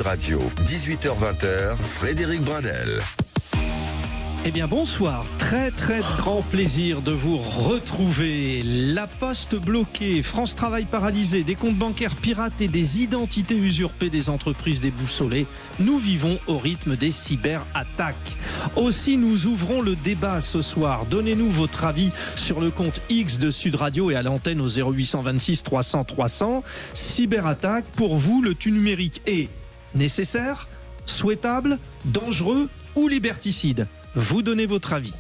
Radio, 18h-20h, Frédéric Brunel. Eh bien bonsoir, très grand plaisir de vous retrouver. La poste bloquée, France Travail paralysé, des comptes bancaires piratés, des identités usurpées, des entreprises déboussolées. Nous vivons au rythme des cyberattaques. Aussi nous ouvrons le débat ce soir. Donnez-nous votre avis sur le compte X de Sud Radio et à l'antenne au 0826 300 300. Cyberattaque, pour vous le tout numérique est nécessaire, souhaitable, dangereux ou liberticide? Vous donnez votre avis.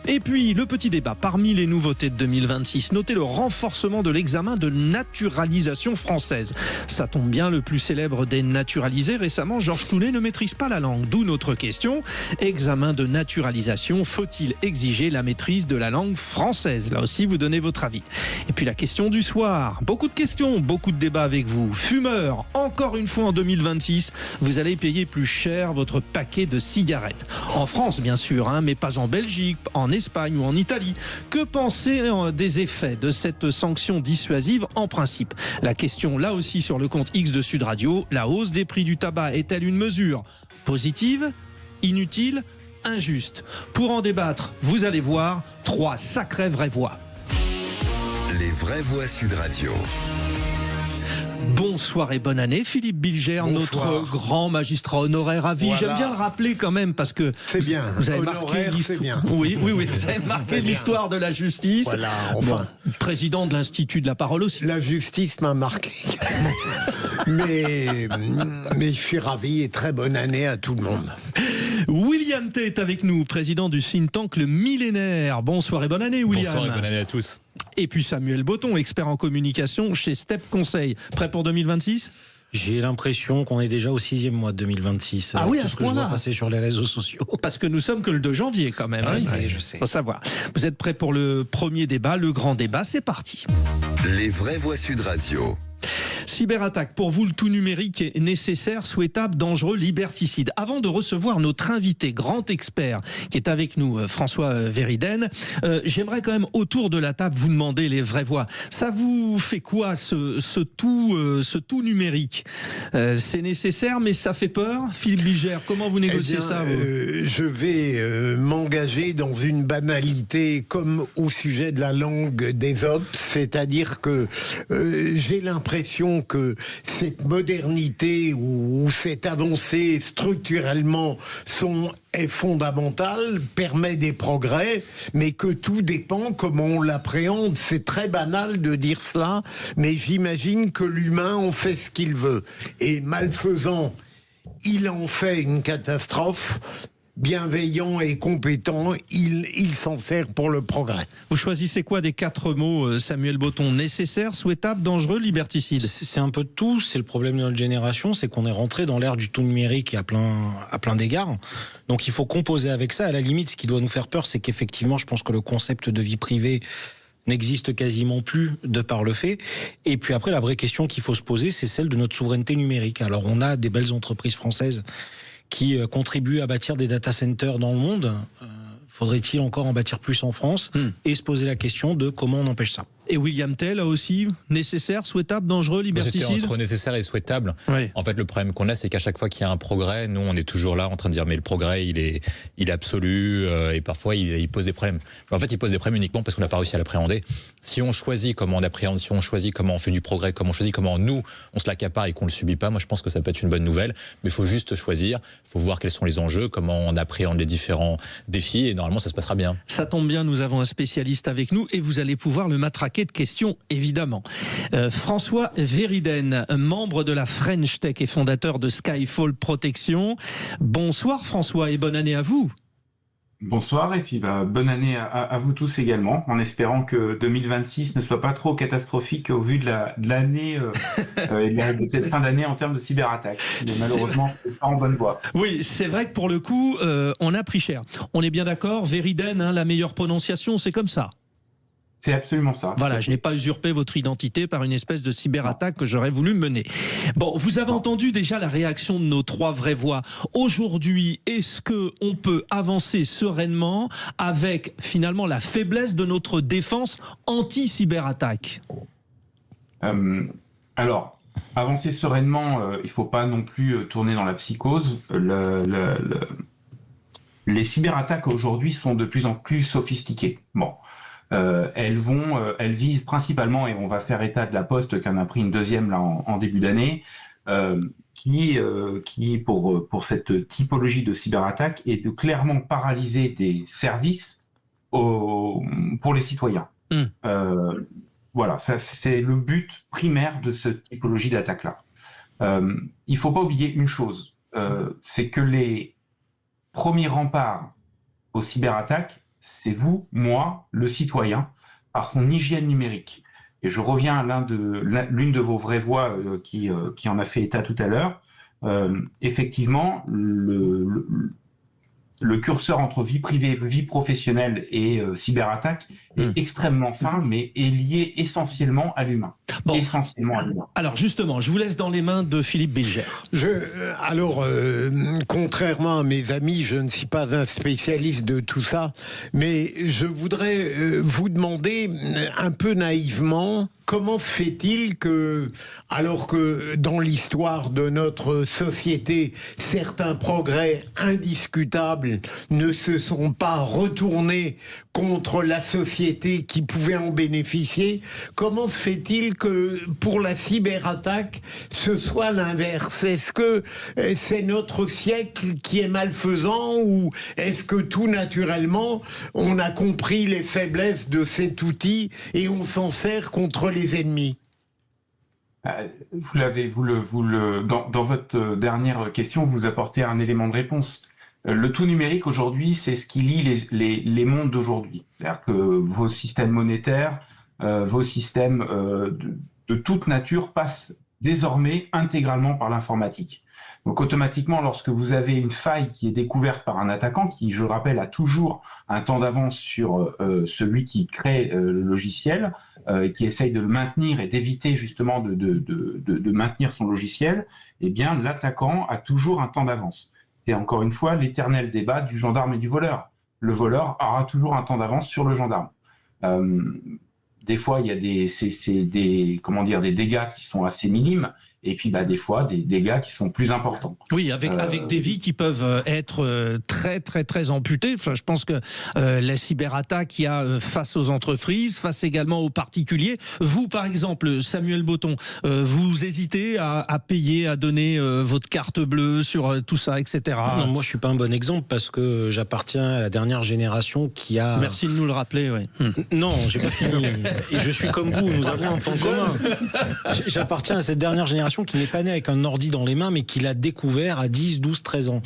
Et puis, le petit débat. Parmi les nouveautés de 2026, notez le renforcement de l'examen de naturalisation française. Ça tombe bien, le plus célèbre des naturalisés récemment, Georges Clooney, ne maîtrise pas la langue. D'où notre question. Examen de naturalisation, faut-il exiger la maîtrise de la langue française? Là aussi, vous donnez votre avis. Et puis la question du soir. Beaucoup de questions, beaucoup de débats avec vous. Fumeurs, encore une fois en 2026, vous allez payer plus cher votre paquet de cigarettes. En France, bien sûr, mais pas en Belgique, en Espagne ou en Italie. Que penser des effets de cette sanction dissuasive en principe? La question là aussi sur le compte X de Sud Radio, la hausse des prix du tabac est-elle une mesure positive, inutile, injuste? Pour en débattre, vous allez voir 3 sacrées vraies voix. Les vraies voix Sud Radio. Bonsoir et bonne année, Philippe Bilger, notre grand magistrat honoraire à vie. Voilà. J'aime bien le rappeler quand même parce que c'est bien. Vous avez marqué l'histoire. Oui, vous avez marqué l'histoire de la justice. Voilà, enfin. Bon, président de l'Institut de la parole aussi. La justice m'a marqué. mais je suis ravi et très bonne année à tout le monde. William T est avec nous, président du think tank Le Millénaire. Bonsoir et bonne année, William. Bonsoir et bonne année à tous. Et puis Samuel Botton, expert en communication chez Step Conseil. Prêt pour 2026 ? J'ai l'impression qu'on est déjà au 6e mois de 2026. Ah oui, à ce point-là. Je vois passer sur les réseaux sociaux. Parce que nous sommes que le 2 janvier quand même. Je sais. Faut savoir. Vous êtes prêts pour le premier débat, le grand débat, c'est parti. Les vraies voix Sud Radio. Cyberattaque, pour vous le tout numérique est nécessaire, souhaitable, dangereux, liberticide. Avant de recevoir notre invité, grand expert, qui est avec nous, François Veriden, j'aimerais quand même autour de la table vous demander les vraies voix. Ça vous fait quoi ce tout numérique? C'est nécessaire mais ça fait peur? Philippe Bilger, comment vous négociez ça Je vais m'engager dans une banalité comme au sujet de la langue des OPS, c'est-à-dire que j'ai l'impression que cette modernité ou cette avancée structurellement est fondamentale, permet des progrès, mais que tout dépend comment on l'appréhende. C'est très banal de dire cela, mais j'imagine que l'humain en fait ce qu'il veut. Et malfaisant, il en fait une catastrophe. Bienveillant et compétent, il s'en sert pour le progrès. Vous choisissez quoi des 4 mots, Samuel Botton? Nécessaire, souhaitable, dangereux, liberticide? C'est un peu de tout. C'est le problème de notre génération, c'est qu'on est rentré dans l'ère du tout numérique à plein d'égards. Donc il faut composer avec ça. À la limite, ce qui doit nous faire peur, c'est qu'effectivement, je pense que le concept de vie privée n'existe quasiment plus de par le fait. Et puis après, la vraie question qu'il faut se poser, c'est celle de notre souveraineté numérique. Alors on a des belles entreprises françaises qui contribuent à bâtir des data centers dans le monde. Faudrait-il encore en bâtir plus en France et se poser la question de comment on empêche ça? Et William Tell, là aussi, nécessaire, souhaitable, dangereux, liberticide? C'était entre nécessaire et souhaitable. Oui. En fait, le problème qu'on a, c'est qu'à chaque fois qu'il y a un progrès, nous, on est toujours là en train de dire mais le progrès, il est absolu et parfois il pose des problèmes. Mais en fait, il pose des problèmes uniquement parce qu'on n'a pas réussi à l'appréhender. Si on choisit comment on appréhende, si on choisit comment on fait du progrès, comment on choisit comment nous, on se l'accapare et qu'on le subit pas, moi, je pense que ça peut être une bonne nouvelle. Mais il faut juste choisir, il faut voir quels sont les enjeux, comment on appréhende les différents défis et normalement, ça se passera bien. Ça tombe bien, nous avons un spécialiste avec nous et vous allez pouvoir le matraquer de questions, évidemment. François Veriden, membre de la French Tech et fondateur de Skyfall Protection. Bonsoir François et bonne année à vous. Bonsoir et puis bonne année à vous tous également, en espérant que 2026 ne soit pas trop catastrophique au vu de l'année et de cette fin d'année en termes de cyberattaque. Mais malheureusement, c'est pas en bonne voie. Oui, c'est vrai que pour le coup, on a pris cher. On est bien d'accord, Veriden, la meilleure prononciation, c'est comme ça. C'est absolument ça. Voilà, je n'ai pas usurpé votre identité par une espèce de cyberattaque que j'aurais voulu mener. Bon, vous avez entendu déjà la réaction de nos 3 vraies voix. Aujourd'hui, est-ce qu'on peut avancer sereinement avec finalement la faiblesse de notre défense anti-cyberattaque ? Alors, avancer sereinement, il ne faut pas non plus tourner dans la psychose. Les cyberattaques aujourd'hui sont de plus en plus sophistiquées. Bon, elles visent principalement, et on va faire état de la Poste qui en a pris une deuxième là en début d'année, qui pour cette typologie de cyberattaque est de clairement paralyser des services pour les citoyens. Voilà, c'est le but primaire de cette typologie d'attaque-là. Il ne faut pas oublier une chose, c'est que les premiers remparts aux cyberattaques, c'est vous, moi, le citoyen, par son hygiène numérique. Et je reviens à l'une de vos vraies voix qui en a fait état tout à l'heure. Effectivement, le curseur entre vie privée, vie professionnelle et cyberattaque est extrêmement fin, mais est lié essentiellement à l'humain. Bon. Essentiellement à l'humain. Alors justement, je vous laisse dans les mains de Philippe Bilger. Contrairement à mes amis, je ne suis pas un spécialiste de tout ça, mais je voudrais vous demander un peu naïvement, comment se fait-il que, alors que dans l'histoire de notre société, certains progrès indiscutables ne se sont pas retournés contre la société qui pouvait en bénéficier, comment se fait-il que pour la cyberattaque, ce soit l'inverse? Est-ce que c'est notre siècle qui est malfaisant, ou est-ce que tout naturellement, on a compris les faiblesses de cet outil et on s'en sert contre les ennemis? Dans votre dernière question, vous apportez un élément de réponse. Le tout numérique aujourd'hui, c'est ce qui lie les mondes d'aujourd'hui. C'est-à-dire que vos systèmes monétaires, vos systèmes de toute nature passent désormais intégralement par l'informatique. Donc automatiquement, lorsque vous avez une faille qui est découverte par un attaquant, qui, je rappelle, a toujours un temps d'avance sur celui qui crée le logiciel, et qui essaye de le maintenir et d'éviter justement de maintenir son logiciel, eh bien l'attaquant a toujours un temps d'avance. Et encore une fois, l'éternel débat du gendarme et du voleur. Le voleur aura toujours un temps d'avance sur le gendarme. Des fois, il y a des dégâts qui sont assez minimes, et puis des fois des dégâts qui sont plus importants. Oui, avec des vies qui peuvent être très très très amputées. Enfin, je pense que la cyberattaque il y a face aux entreprises, face également aux particuliers. Vous, par exemple, Samuel Botton, vous hésitez à payer, à donner votre carte bleue sur tout ça, etc. Non, moi je suis pas un bon exemple parce que j'appartiens à la dernière génération qui a... Merci de nous le rappeler, oui. Non, j'ai pas fini. Et je suis comme vous, nous avons un point commun. J'appartiens à cette dernière génération qui n'est pas née avec un ordi dans les mains, mais qui l'a découvert à 10, 12, 13 ans.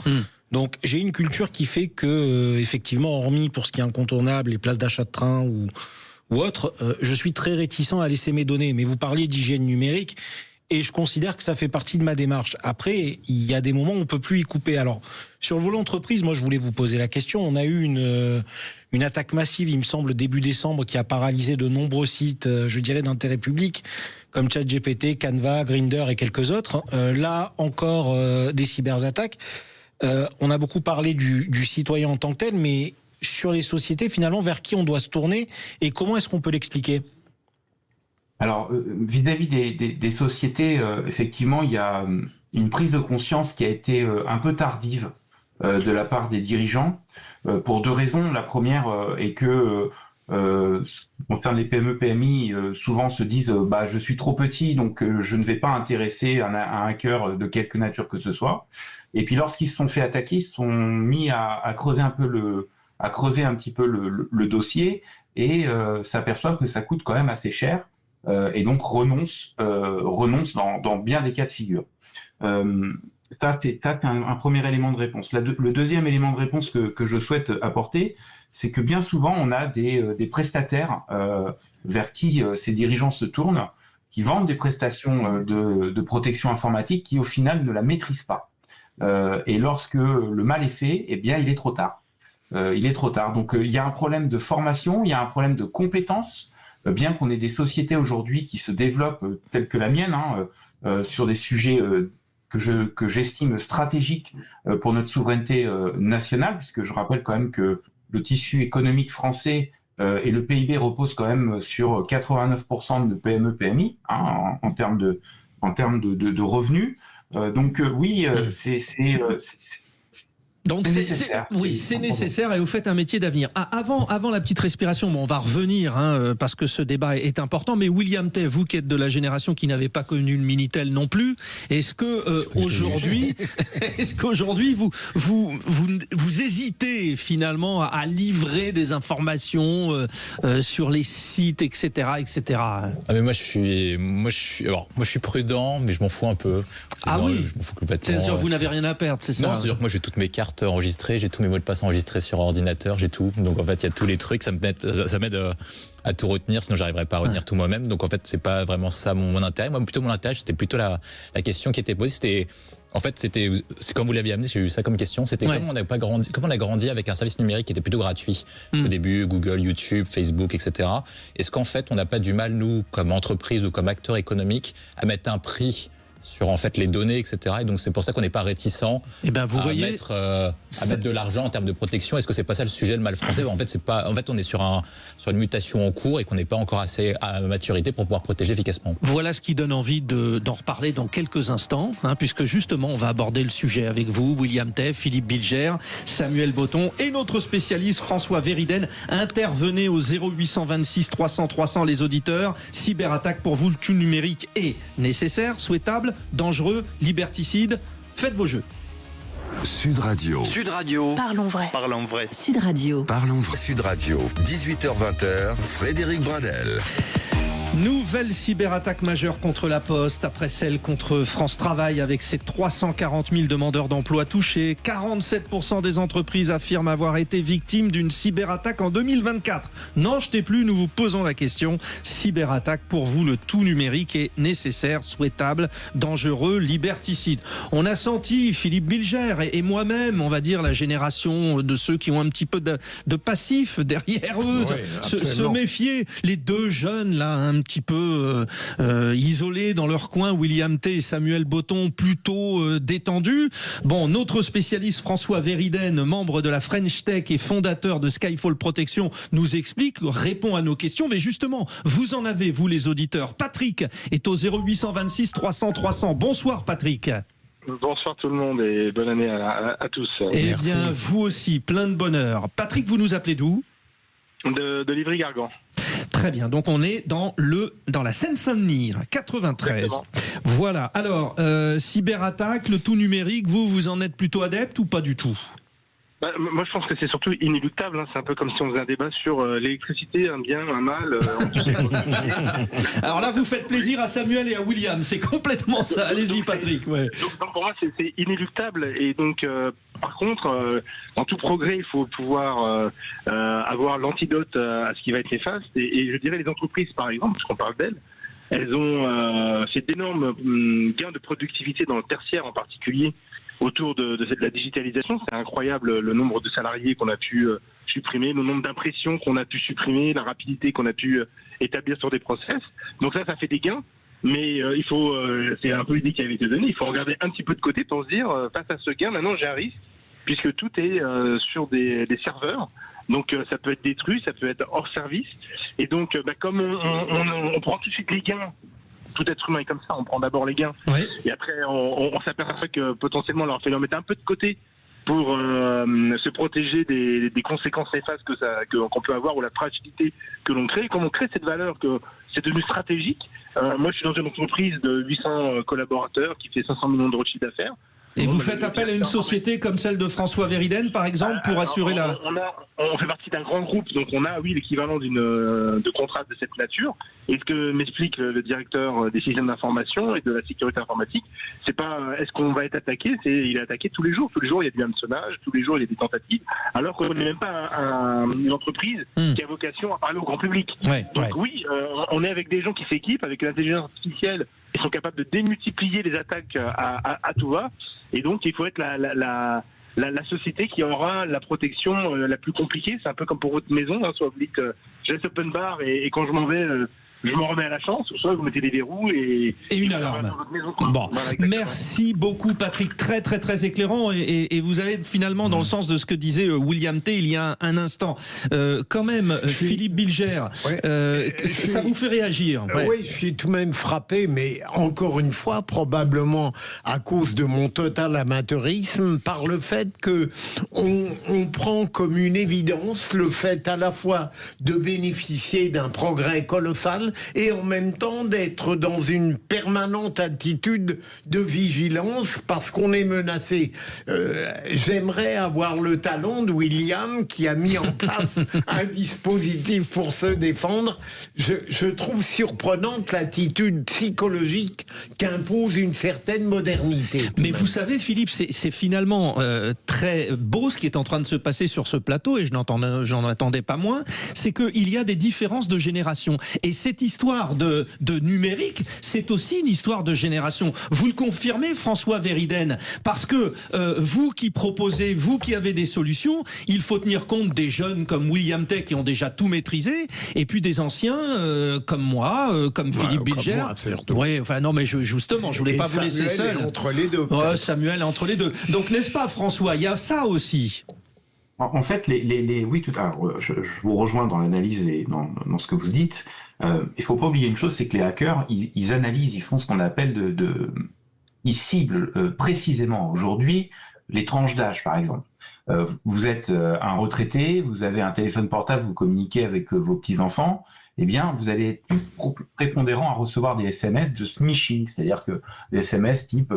Donc j'ai une culture qui fait que, effectivement, hormis pour ce qui est incontournable, les places d'achat de train ou autre, je suis très réticent à laisser mes données. Mais vous parliez d'hygiène numérique, et je considère que ça fait partie de ma démarche. Après, il y a des moments où on peut plus y couper. Alors, sur le volet entreprise, moi, je voulais vous poser la question. On a eu une attaque massive, il me semble, début décembre, qui a paralysé de nombreux sites, je dirais, d'intérêt public, comme ChatGPT, Canva, Grindr et quelques autres. Là, encore des cyberattaques. On a beaucoup parlé du citoyen en tant que tel, mais sur les sociétés, finalement, vers qui on doit se tourner et comment est-ce qu'on peut l'expliquer ? Alors, vis-à-vis des sociétés, effectivement, il y a une prise de conscience qui a été un peu tardive de la part des dirigeants, pour deux raisons. La première est que, ce qui concerne les PME-PMI, souvent se disent je suis trop petit, donc je ne vais pas intéresser un hacker de quelque nature que ce soit. Et puis, lorsqu'ils se sont fait attaquer, ils se sont mis à creuser un petit peu le dossier et s'aperçoivent que ça coûte quand même assez cher. Et donc renonce dans bien des cas de figure. Ça, c'est un premier élément de réponse. Le deuxième élément de réponse que je souhaite apporter, c'est que bien souvent, on a des prestataires vers qui ces dirigeants se tournent, qui vendent des prestations de protection informatique qui, au final, ne la maîtrisent pas. Et lorsque le mal est fait, eh bien, il est trop tard. Il est trop tard. Donc, il y a un problème de formation, il y a un problème de compétences, bien qu'on ait des sociétés aujourd'hui qui se développent, telles que la mienne, sur des sujets que j'estime stratégiques pour notre souveraineté nationale, puisque je rappelle quand même que le tissu économique français et le PIB reposent quand même sur 89% de PME-PMI, en termes en termes de revenus. Donc oui, Donc c'est nécessaire et vous faites un métier d'avenir. Avant la petite respiration, bon, on va revenir parce que ce débat est important. Mais William Tay, vous qui êtes de la génération qui n'avait pas connu le Minitel non plus, est-ce que aujourd'hui, vous hésitez finalement à livrer des informations sur les sites, etc., etc. Ah mais moi je suis prudent, mais je m'en fous un peu. Ah non, oui. Je m'en fous complètement. C'est-à-dire vous n'avez rien à perdre, c'est ça? Non, c'est-à-dire que moi j'ai toutes mes cartes enregistrées, j'ai tous mes mots de passe enregistrés sur ordinateur, j'ai tout. Donc en fait, il y a tous les trucs, ça m'aide à tout retenir, sinon j'arriverais pas à retenir tout moi-même. Donc en fait, c'est pas vraiment ça mon intérêt. Moi, mon intérêt, c'était plutôt la question qui était posée. C'est comme vous l'aviez amené, j'ai eu ça comme question. C'était comment on a grandi avec un service numérique qui était plutôt gratuit au début, Google, YouTube, Facebook, etc. Est-ce qu'en fait, on n'a pas du mal, nous, comme entreprise ou comme acteur économique, à mettre un prix sur en fait les données, etc. Et donc c'est pour ça qu'on n'est pas réticent à mettre de l'argent en termes de protection. Est-ce que c'est pas ça le sujet, le mal français? En fait, on est sur une mutation en cours et qu'on n'est pas encore assez à maturité pour pouvoir protéger efficacement. Voilà ce qui donne envie d'en reparler dans quelques instants, puisque justement on va aborder le sujet avec vous, William Tay, Philippe Bilger, Samuel Botton et notre spécialiste François Veriden. Intervenez au 0826 300 300 les auditeurs. Cyberattaque pour vous, le tout numérique est nécessaire, souhaitable, dangereux, liberticide. Faites vos jeux. Sud Radio. Parlons vrai. Sud Radio. 18h20, Frédéric Brunel. Nouvelle cyberattaque majeure contre la Poste, après celle contre France Travail avec ses 340 000 demandeurs d'emploi touchés. 47% des entreprises affirment avoir été victimes d'une cyberattaque en 2024. N'en jetez plus, nous vous posons la question. Cyberattaque, pour vous, le tout numérique est nécessaire, souhaitable, dangereux, liberticide. On a senti, Philippe Bilger et moi-même, on va dire la génération de ceux qui ont un petit peu de passif derrière eux, se méfier. Les deux jeunes, là, un petit peu isolés dans leur coin, William Tay et Samuel Botton, plutôt détendus. Bon, notre spécialiste François Veriden, membre de la French Tech et fondateur de Skyfall Protection, nous explique, répond à nos questions. Mais justement, vous en avez, vous les auditeurs. Patrick est au 0826 300 300. Bonsoir Patrick. Bonsoir tout le monde et bonne année à tous. Eh bien, vous aussi, plein de bonheur. Patrick, vous nous appelez d'où ? De Livry-Gargan. Très bien, donc on est dans la Seine-Saint-Denis, 93. Exactement. Voilà, alors, cyberattaque, le tout numérique, vous en êtes plutôt adepte ou pas du tout ? Moi, je pense que c'est surtout inéluctable. C'est un peu comme si on faisait un débat sur l'électricité, un bien, un mal. Alors là, vous faites plaisir à Samuel et à William. C'est complètement ça. Allez-y, Patrick. Ouais. Donc pour moi, c'est inéluctable. Et donc, par contre, dans tout progrès, il faut pouvoir avoir l'antidote à ce qui va être néfaste. Et je dirais les entreprises, par exemple, parce qu'on parle d'elles, elles ont fait d'énormes gains de productivité dans le tertiaire en particulier, autour de la digitalisation. C'est incroyable le nombre de salariés qu'on a pu supprimer, le nombre d'impressions qu'on a pu supprimer, la rapidité qu'on a pu établir sur des process. Donc ça fait des gains, mais il faut, c'est un peu l'idée qui avait été donnée, il faut regarder un petit peu de côté pour se dire, face à ce gain, maintenant j'ai un risque, puisque tout est sur des serveurs. Donc ça peut être détruit, ça peut être hors service. Et donc, comme on prend tout de suite les gains, tout être humain est comme ça, on prend d'abord les gains, et après on s'aperçoit que potentiellement on leur mettre un peu de côté pour se protéger des conséquences néfastes qu'on peut avoir, ou la fragilité que l'on crée. Comme on crée cette valeur, que c'est devenu stratégique. Moi je suis dans une entreprise de 800 collaborateurs qui fait 500 millions d'euros de chiffre d'affaires. Et vous faites appel à une société comme celle de François Veriden, par exemple, pour assurer on fait partie d'un grand groupe, donc on a, l'équivalent de contrat de cette nature. Et ce que m'explique le directeur des systèmes d'information et de la sécurité informatique, c'est pas est-ce qu'on va être attaqué, il est attaqué tous les jours. Tous les jours, il y a du hameçonnage, tous les jours, il y a des tentatives, alors qu'on n'est même pas une entreprise qui a vocation à parler au grand public. On est avec des gens qui s'équipent, avec l'intelligence artificielle, ils sont capables de démultiplier les attaques à tout va. Et donc, il faut être la société qui aura la protection la plus compliquée. C'est un peu comme pour votre maison. Soit vous dites, je laisse open bar et quand je m'en vais, je m'en remets à la chance, ou soit vous mettez des verrous et une alarme. Bon, voilà, merci beaucoup Patrick, très très très éclairant et vous allez finalement dans le sens de ce que disait William T il y a un instant. Quand même, Philippe Bilger, ça vous fait réagir? Oui, je suis tout de même frappé, mais encore une fois, probablement à cause de mon total amateurisme, par le fait que on prend comme une évidence le fait à la fois de bénéficier d'un progrès colossal et en même temps d'être dans une permanente attitude de vigilance parce qu'on est menacé. J'aimerais avoir le talent de William qui a mis en place un dispositif pour se défendre. Je trouve surprenante l'attitude psychologique qu'impose une certaine modernité. Mais vous savez Philippe, c'est finalement très beau ce qui est en train de se passer sur ce plateau et j'en attendais pas moins, c'est qu'il y a des différences de génération. Et cette histoire de numérique, c'est aussi une histoire de génération. Vous le confirmez, François Veryden, parce que vous qui proposez, vous qui avez des solutions, il faut tenir compte des jeunes comme William T qui ont déjà tout maîtrisé, et puis des anciens comme moi, comme Philippe Bilger. Oui, enfin non, mais justement, je voulais pas vous laisser seul. Entre les deux. Samuel est entre les deux. Donc n'est-ce pas, François, il y a ça aussi. En fait, oui, alors, je vous rejoins dans l'analyse et dans ce que vous dites. Il faut pas oublier une chose, c'est que les hackers, ils analysent, ils font ce qu'on appelle ils ciblent précisément aujourd'hui les tranches d'âge, par exemple. Vous êtes un retraité, vous avez un téléphone portable, vous communiquez avec vos petits-enfants, eh bien, vous allez être plus prépondérant à recevoir des SMS de smishing, c'est-à-dire que des SMS type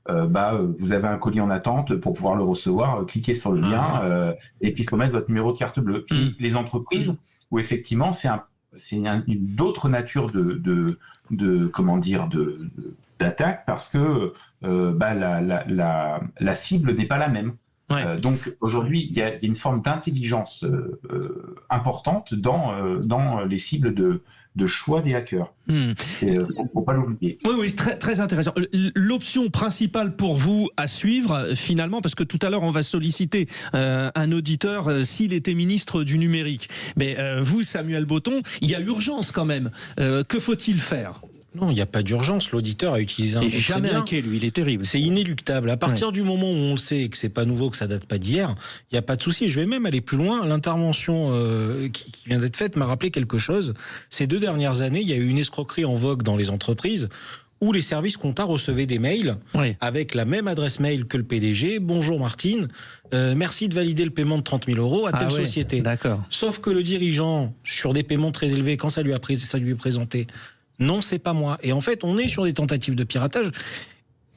vous avez un colis en attente, pour pouvoir le recevoir, cliquez sur le lien, et puis il faut mettre votre numéro de carte bleue. Puis les entreprises, où effectivement c'est une autre nature d'attaque, parce que la cible n'est pas la même. Ouais. Donc aujourd'hui, il y a une forme d'intelligence importante dans les cibles de choix des hackers. Il ne faut pas l'oublier. Oui, très, très intéressant. L'option principale pour vous à suivre, finalement, parce que tout à l'heure, on va solliciter un auditeur s'il était ministre du numérique. Mais vous, Samuel Botton, il y a urgence quand même. Que faut-il faire ? Non, il n'y a pas d'urgence. L'auditeur a utilisé un mot jamais inquiet, lui, il est terrible. C'est inéluctable. À partir du moment où on le sait et que c'est pas nouveau, que ça date pas d'hier, il n'y a pas de souci. Je vais même aller plus loin. L'intervention qui vient d'être faite m'a rappelé quelque chose. Ces 2 dernières années, il y a eu une escroquerie en vogue dans les entreprises où les services comptables recevaient des mails avec la même adresse mail que le PDG. Bonjour Martine, merci de valider le paiement de 30 000 € à telle société. D'accord. Sauf que le dirigeant, sur des paiements très élevés, quand ça lui est présenté, non, c'est pas moi. Et en fait, on est sur des tentatives de piratage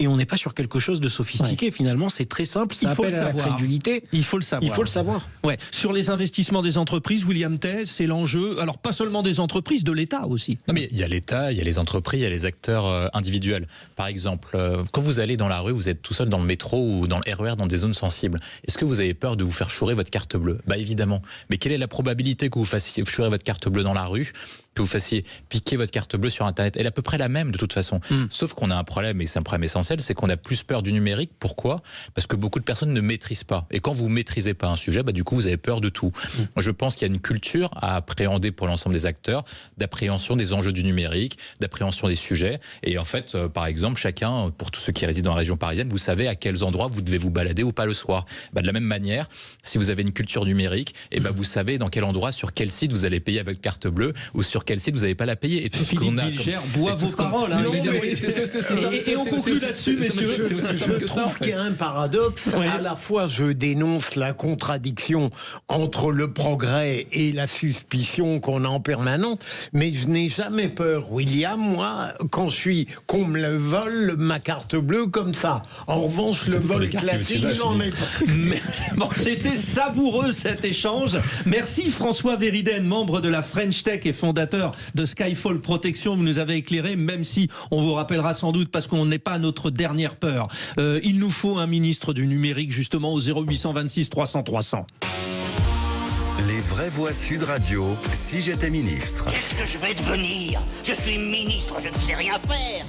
et on n'est pas sur quelque chose de sophistiqué. Finalement, c'est très simple. Ça appelle à la crédulité. Il faut le savoir. Il faut le savoir. Ouais. Sur les investissements des entreprises, William T, c'est l'enjeu. Alors, pas seulement des entreprises, de l'État aussi. Non, mais il y a l'État, il y a les entreprises, il y a les acteurs individuels. Par exemple, quand vous allez dans la rue, vous êtes tout seul dans le métro ou dans le RER, dans des zones sensibles. Est-ce que vous avez peur de vous faire chourer votre carte bleue ? Bah évidemment. Mais quelle est la probabilité que vous fassiez chourer votre carte bleue dans la rue ? Que vous fassiez piquer votre carte bleue sur Internet. Elle est à peu près la même de toute façon. Sauf qu'on a un problème, et c'est un problème essentiel, c'est qu'on a plus peur du numérique. Pourquoi ? Parce que beaucoup de personnes ne maîtrisent pas. Et quand vous ne maîtrisez pas un sujet, du coup, vous avez peur de tout. Moi, je pense qu'il y a une culture à appréhender pour l'ensemble des acteurs, d'appréhension des enjeux du numérique, d'appréhension des sujets. Et en fait, par exemple, chacun, pour tous ceux qui résident dans la région parisienne, vous savez à quels endroits vous devez vous balader ou pas le soir. De la même manière, si vous avez une culture numérique, vous savez dans quel endroit, sur quel site vous allez payer avec votre carte bleue ou sur quel site vous n'avez pas la payer. Et tout Philippe Bilger boit vos paroles. Et on conclut là-dessus, messieurs. Je trouve qu'il y a un paradoxe. À la fois, je dénonce la contradiction entre le progrès et la suspicion qu'on a en permanence, mais je n'ai jamais peur, William, moi, quand qu'on me le vole, ma carte bleue comme ça. En revanche, le vol classique, j'en ai pas. Bon, c'était savoureux cet échange. Merci François Veryden, membre de la French Tech et fondateur de Skyfall Protection. Vous nous avez éclairé, même si on vous rappellera sans doute, parce qu'on n'est pas à notre dernière peur. Il nous faut un ministre du numérique, justement, au 0826 300 300. Les vraies voix Sud Radio, si j'étais ministre. Qu'est-ce que je vais devenir ? Je suis ministre, je ne sais rien faire.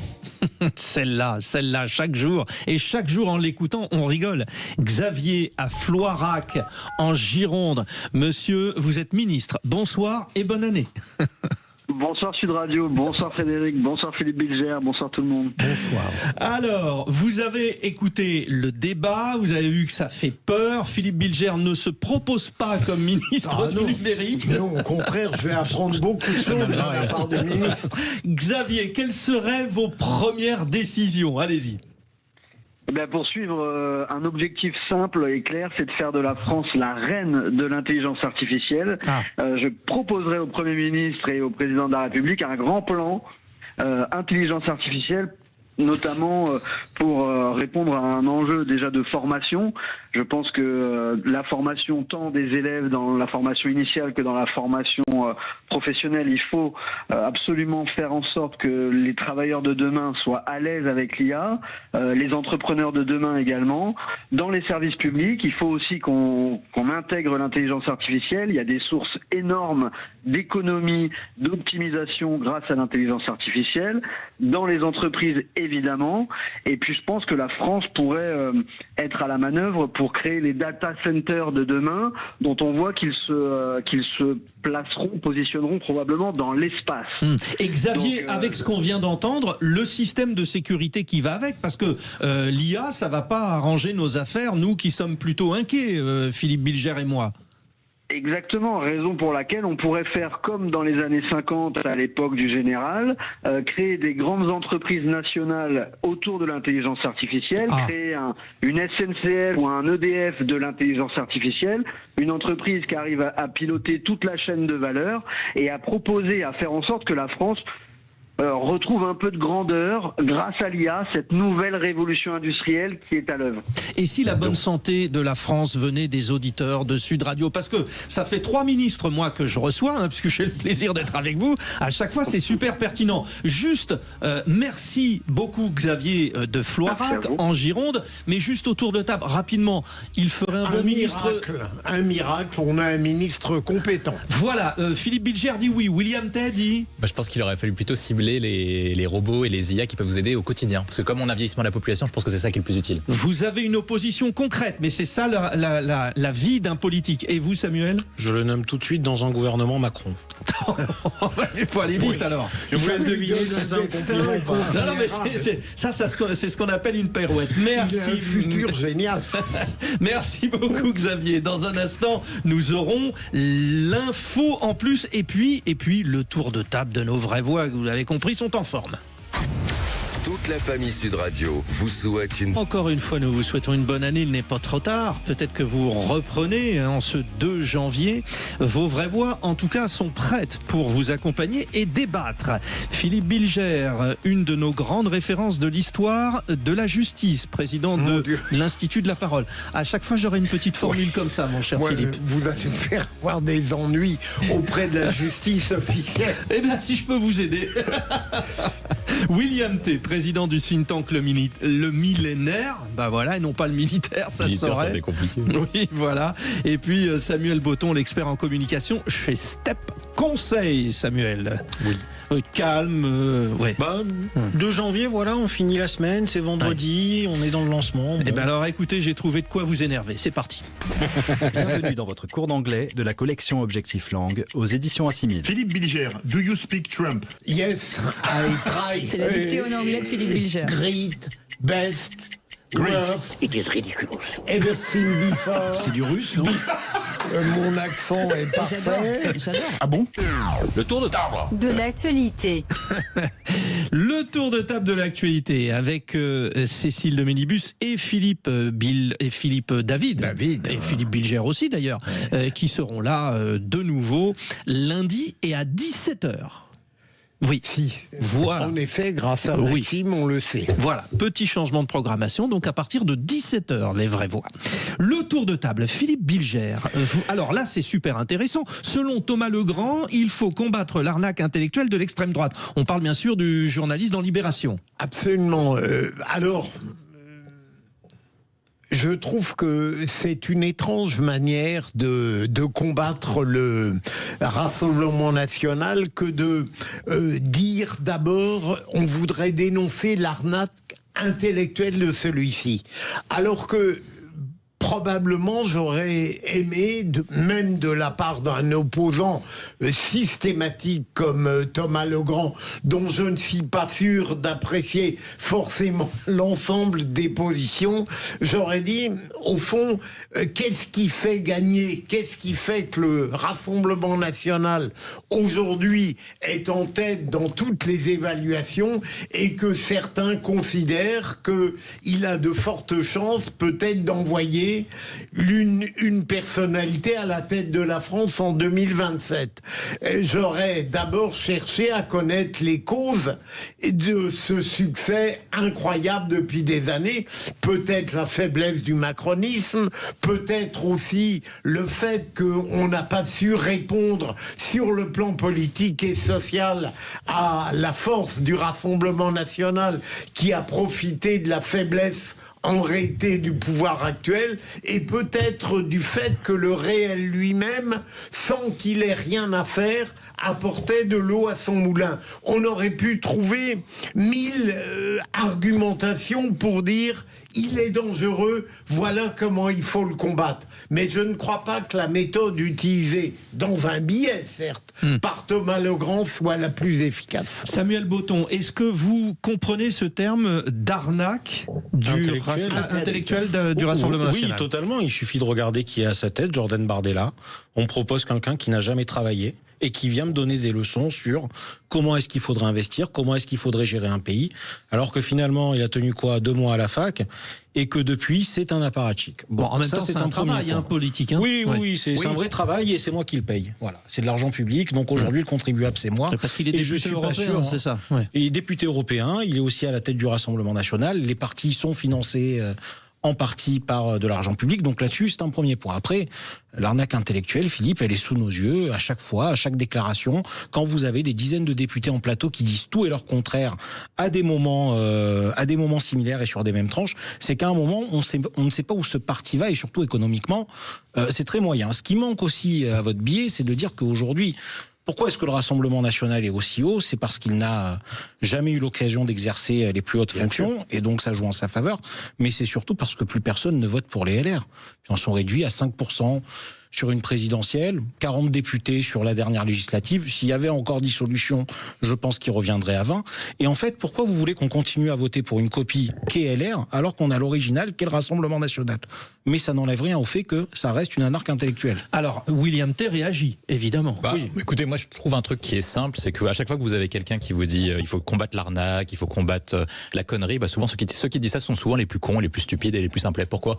Celle-là, chaque jour. Et chaque jour, en l'écoutant, on rigole. Xavier à Floirac, en Gironde. Monsieur, vous êtes ministre. Bonsoir et bonne année. Bonsoir Sud Radio, bonsoir Frédéric, bonsoir Philippe Bilger, bonsoir tout le monde. Bonsoir. Alors, vous avez écouté le débat, vous avez vu que ça fait peur. Philippe Bilger ne se propose pas comme ministre du numérique. Non, au contraire, je vais apprendre beaucoup de choses de la part du ministre. Xavier, quelles seraient vos premières décisions? Allez-y. Pour suivre un objectif simple et clair, c'est de faire de la France la reine de l'intelligence artificielle. Je proposerai au Premier ministre et au Président de la République un grand plan intelligence artificielle, notamment pour répondre à un enjeu déjà de formation. Je pense que la formation tant des élèves dans la formation initiale que dans la formation professionnelle, il faut absolument faire en sorte que les travailleurs de demain soient à l'aise avec l'IA, les entrepreneurs de demain également. Dans les services publics, il faut aussi qu'on intègre l'intelligence artificielle. Il y a des sources énormes d'économie, d'optimisation grâce à l'intelligence artificielle. Dans les entreprises, évidemment. Et puis je pense que la France pourrait être à la manœuvre pour créer les data centers de demain, dont on voit qu'ils se placeront, positionneront probablement dans l'espace. Et Xavier, avec ce qu'on vient d'entendre, le système de sécurité qui va avec, parce que l'IA, ça va pas arranger nos affaires, nous qui sommes plutôt inquiets, Philippe Bilger et moi. Exactement, raison pour laquelle on pourrait faire comme dans les années 50 à l'époque du général, créer des grandes entreprises nationales autour de l'intelligence artificielle, créer une SNCF ou un EDF de l'intelligence artificielle, une entreprise qui arrive à piloter toute la chaîne de valeur et à proposer, à faire en sorte que la France retrouve un peu de grandeur grâce à l'IA, cette nouvelle révolution industrielle qui est à l'œuvre. Et si la bonne santé de la France venait des auditeurs de Sud Radio? Parce que ça fait 3 ministres, moi, que je reçois, puisque j'ai le plaisir d'être avec vous. À chaque fois, c'est super pertinent. Juste, merci beaucoup, Xavier de Floirac, en Gironde. Mais juste autour de table, rapidement, il ferait un bon ministre... Un miracle, on a un ministre compétent. Voilà, Philippe Bilger dit oui. William Tay dit... Je pense qu'il aurait fallu plutôt cibler les robots et les IA qui peuvent vous aider au quotidien. Parce que comme on a vieillissement de la population, je pense que c'est ça qui est le plus utile. Vous avez une opposition concrète, mais c'est ça la vie d'un politique. Et vous, Samuel? Je le nomme tout de suite dans un gouvernement Macron. Il faut aller vite alors. Je vous laisse deviner si c'est un compliment ou pas. Non, mais c'est ce qu'on appelle une pirouette. Merci. Il a un futur génial. Merci beaucoup, Xavier. Dans un instant, nous aurons l'info en plus et puis le tour de table de nos vraies voix. Vous l'avez compris, sont en forme. Toute la famille Sud Radio vous souhaite une... Encore une fois, nous vous souhaitons une bonne année. Il n'est pas trop tard. Peut-être que vous reprenez en ce 2 janvier. Vos vraies voix, en tout cas, sont prêtes pour vous accompagner et débattre. Philippe Bilger, une de nos grandes références de l'histoire de la justice, président de l'Institut de la Parole. À chaque fois, j'aurai une petite formule comme ça, mon cher Philippe. Vous allez me faire avoir des ennuis auprès de la justice officielle. Eh bien, si je peux vous aider. William Tay, président du think tank le millénaire, et non pas le militaire, ça se saurait. Ça compliqué. Oui, voilà. Et puis Samuel Botton, l'expert en communication chez Step Conseil, Samuel. Oui. Calme, 2 janvier, voilà, on finit la semaine, c'est vendredi, on est dans le lancement. Eh ben alors écoutez, j'ai trouvé de quoi vous énerver, c'est parti. Bienvenue dans votre cours d'anglais de la collection Objectif Langue aux éditions A6000. Philippe Bilger, do you speak Trump? Yes, I try. C'est la dictée en anglais de Philippe Bilger. Great, best, worst. It is ridiculous. Everything before. C'est du russe, non? Mon accent est parfait. J'adore. Ah bon? Le tour de table De l'actualité. Le tour de table de l'actualité avec Cécile de Ménibus et Philippe David et Philippe Bilger aussi d'ailleurs, qui seront là de nouveau lundi et à 17h. Oui, voilà. En effet, grâce à Maxime, on le sait. Voilà, petit changement de programmation, donc à partir de 17h, les vraies voix. Le tour de table, Philippe Bilger. Alors là, c'est super intéressant. Selon Thomas Legrand, il faut combattre l'arnaque intellectuelle de l'extrême droite. On parle bien sûr du journaliste dans Libération. Absolument. Je trouve que c'est une étrange manière de combattre le Rassemblement national que de dire d'abord on voudrait dénoncer l'arnaque intellectuelle de celui-ci. Alors que probablement j'aurais aimé, même de la part d'un opposant systématique comme Thomas Legrand, dont je ne suis pas sûr d'apprécier forcément l'ensemble des positions, j'aurais dit, au fond, qu'est-ce qui fait gagner, qu'est-ce qui fait que le Rassemblement national aujourd'hui est en tête dans toutes les évaluations et que certains considèrent qu'il a de fortes chances peut-être d'envoyer une personnalité à la tête de la France en 2027. J'aurais d'abord cherché à connaître les causes de ce succès incroyable depuis des années, peut-être la faiblesse du macronisme, peut-être aussi le fait qu'on n'a pas su répondre sur le plan politique et social à la force du Rassemblement national qui a profité de la faiblesse en réalité du pouvoir actuel, et peut-être du fait que le réel lui-même, sans qu'il ait rien à faire, apportait de l'eau à son moulin. On aurait pu trouver 1000 argumentations pour dire il est dangereux, voilà comment il faut le combattre. Mais je ne crois pas que la méthode utilisée dans un billet, certes, par Thomas Legrand soit la plus efficace. Samuel Botton, est-ce que vous comprenez ce terme d'arnaque intellectuel du Rassemblement national? Oui, totalement. Il suffit de regarder qui est à sa tête, Jordan Bardella. On propose quelqu'un qui n'a jamais travaillé et qui vient me donner des leçons sur comment est-ce qu'il faudrait investir, comment est-ce qu'il faudrait gérer un pays, alors que finalement, il a tenu 2 mois à la fac, et que depuis, c'est un apparatchik. Bon, en même temps, c'est un travail politique. Hein. Oui, c'est un vrai travail, et c'est moi qui le paye. Voilà, c'est de l'argent public, donc aujourd'hui, le contribuable, c'est moi. Parce qu'il est député européen, c'est ça. Ouais. Et député européen, il est aussi à la tête du Rassemblement national. Les partis sont financés en partie par de l'argent public. Donc là-dessus, c'est un premier point. Après, l'arnaque intellectuelle, Philippe, elle est sous nos yeux à chaque fois, à chaque déclaration. Quand vous avez des dizaines de députés en plateau qui disent tout et leur contraire à des moments similaires et sur des mêmes tranches, c'est qu'à un moment, on ne sait pas où ce parti va, et surtout économiquement, c'est très moyen. Ce qui manque aussi à votre biais, c'est de dire qu'aujourd'hui, pourquoi est-ce que le Rassemblement national est aussi haut? C'est parce qu'il n'a jamais eu l'occasion d'exercer les plus hautes fonctions, et donc ça joue en sa faveur. Mais c'est surtout parce que plus personne ne vote pour les LR. Ils en sont réduits à 5% sur une présidentielle, 40 députés sur la dernière législative. S'il y avait encore dissolution, je pense qu'il reviendrait à 20. Et en fait, pourquoi vous voulez qu'on continue à voter pour une copie qu'est LR, alors qu'on a l'original qu'est le Rassemblement national? Mais ça n'enlève rien au fait que ça reste une anarque intellectuelle. Alors, William T réagit, évidemment. Oui. Écoutez, moi je trouve un truc qui est simple, c'est qu'à chaque fois que vous avez quelqu'un qui vous dit il faut combattre l'arnaque, il faut combattre la connerie, souvent ceux qui disent ça sont souvent les plus cons, les plus stupides et les plus simplets. Pourquoi?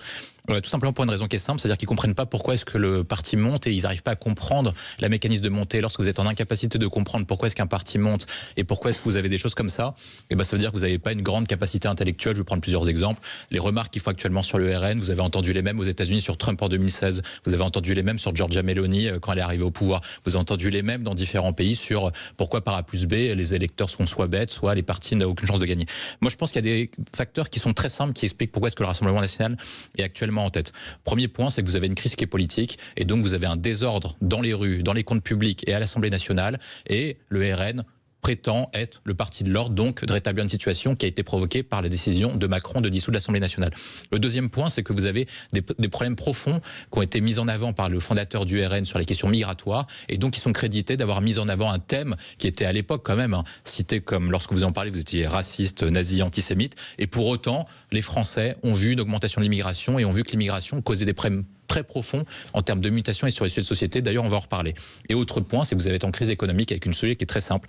Tout simplement pour une raison qui est simple, c'est-à-dire qu'ils comprennent pas pourquoi est-ce que le parti monte, et ils n'arrivent pas à comprendre la mécanisme de montée. Lorsque vous êtes en incapacité de comprendre pourquoi est-ce qu'un parti monte et pourquoi est-ce que vous avez des choses comme ça, ça veut dire que vous n'avez pas une grande capacité intellectuelle. Je vais prendre plusieurs exemples. Les remarques qu'il faut actuellement sur le RN, vous avez entendu les mêmes aux États-Unis sur Trump en 2016, vous avez entendu les mêmes sur Giorgia Meloni quand elle est arrivée au pouvoir, vous avez entendu les mêmes dans différents pays sur pourquoi par A plus B les électeurs sont soit bêtes, soit les partis n'ont aucune chance de gagner. Moi je pense qu'il y a des facteurs qui sont très simples qui expliquent pourquoi est-ce que le Rassemblement national est actuellement en tête. Premier point, c'est que vous avez une crise qui est politique, et donc vous avez un désordre dans les rues, dans les comptes publics et à l'Assemblée nationale, et le RN prétend être le parti de l'ordre, donc de rétablir une situation qui a été provoquée par la décision de Macron de dissoudre l'Assemblée nationale. Le deuxième point, c'est que vous avez des problèmes profonds qui ont été mis en avant par le fondateur du RN sur les questions migratoires, et donc ils sont crédités d'avoir mis en avant un thème qui était à l'époque quand même cité comme, lorsque vous en parlez, vous étiez raciste, nazi, antisémite, et pour autant, les Français ont vu une augmentation de l'immigration et ont vu que l'immigration causait des problèmes très profond en termes de mutation et sur les sujets de société. D'ailleurs, on va en reparler. Et autre point, c'est que vous avez été en crise économique avec une solution qui est très simple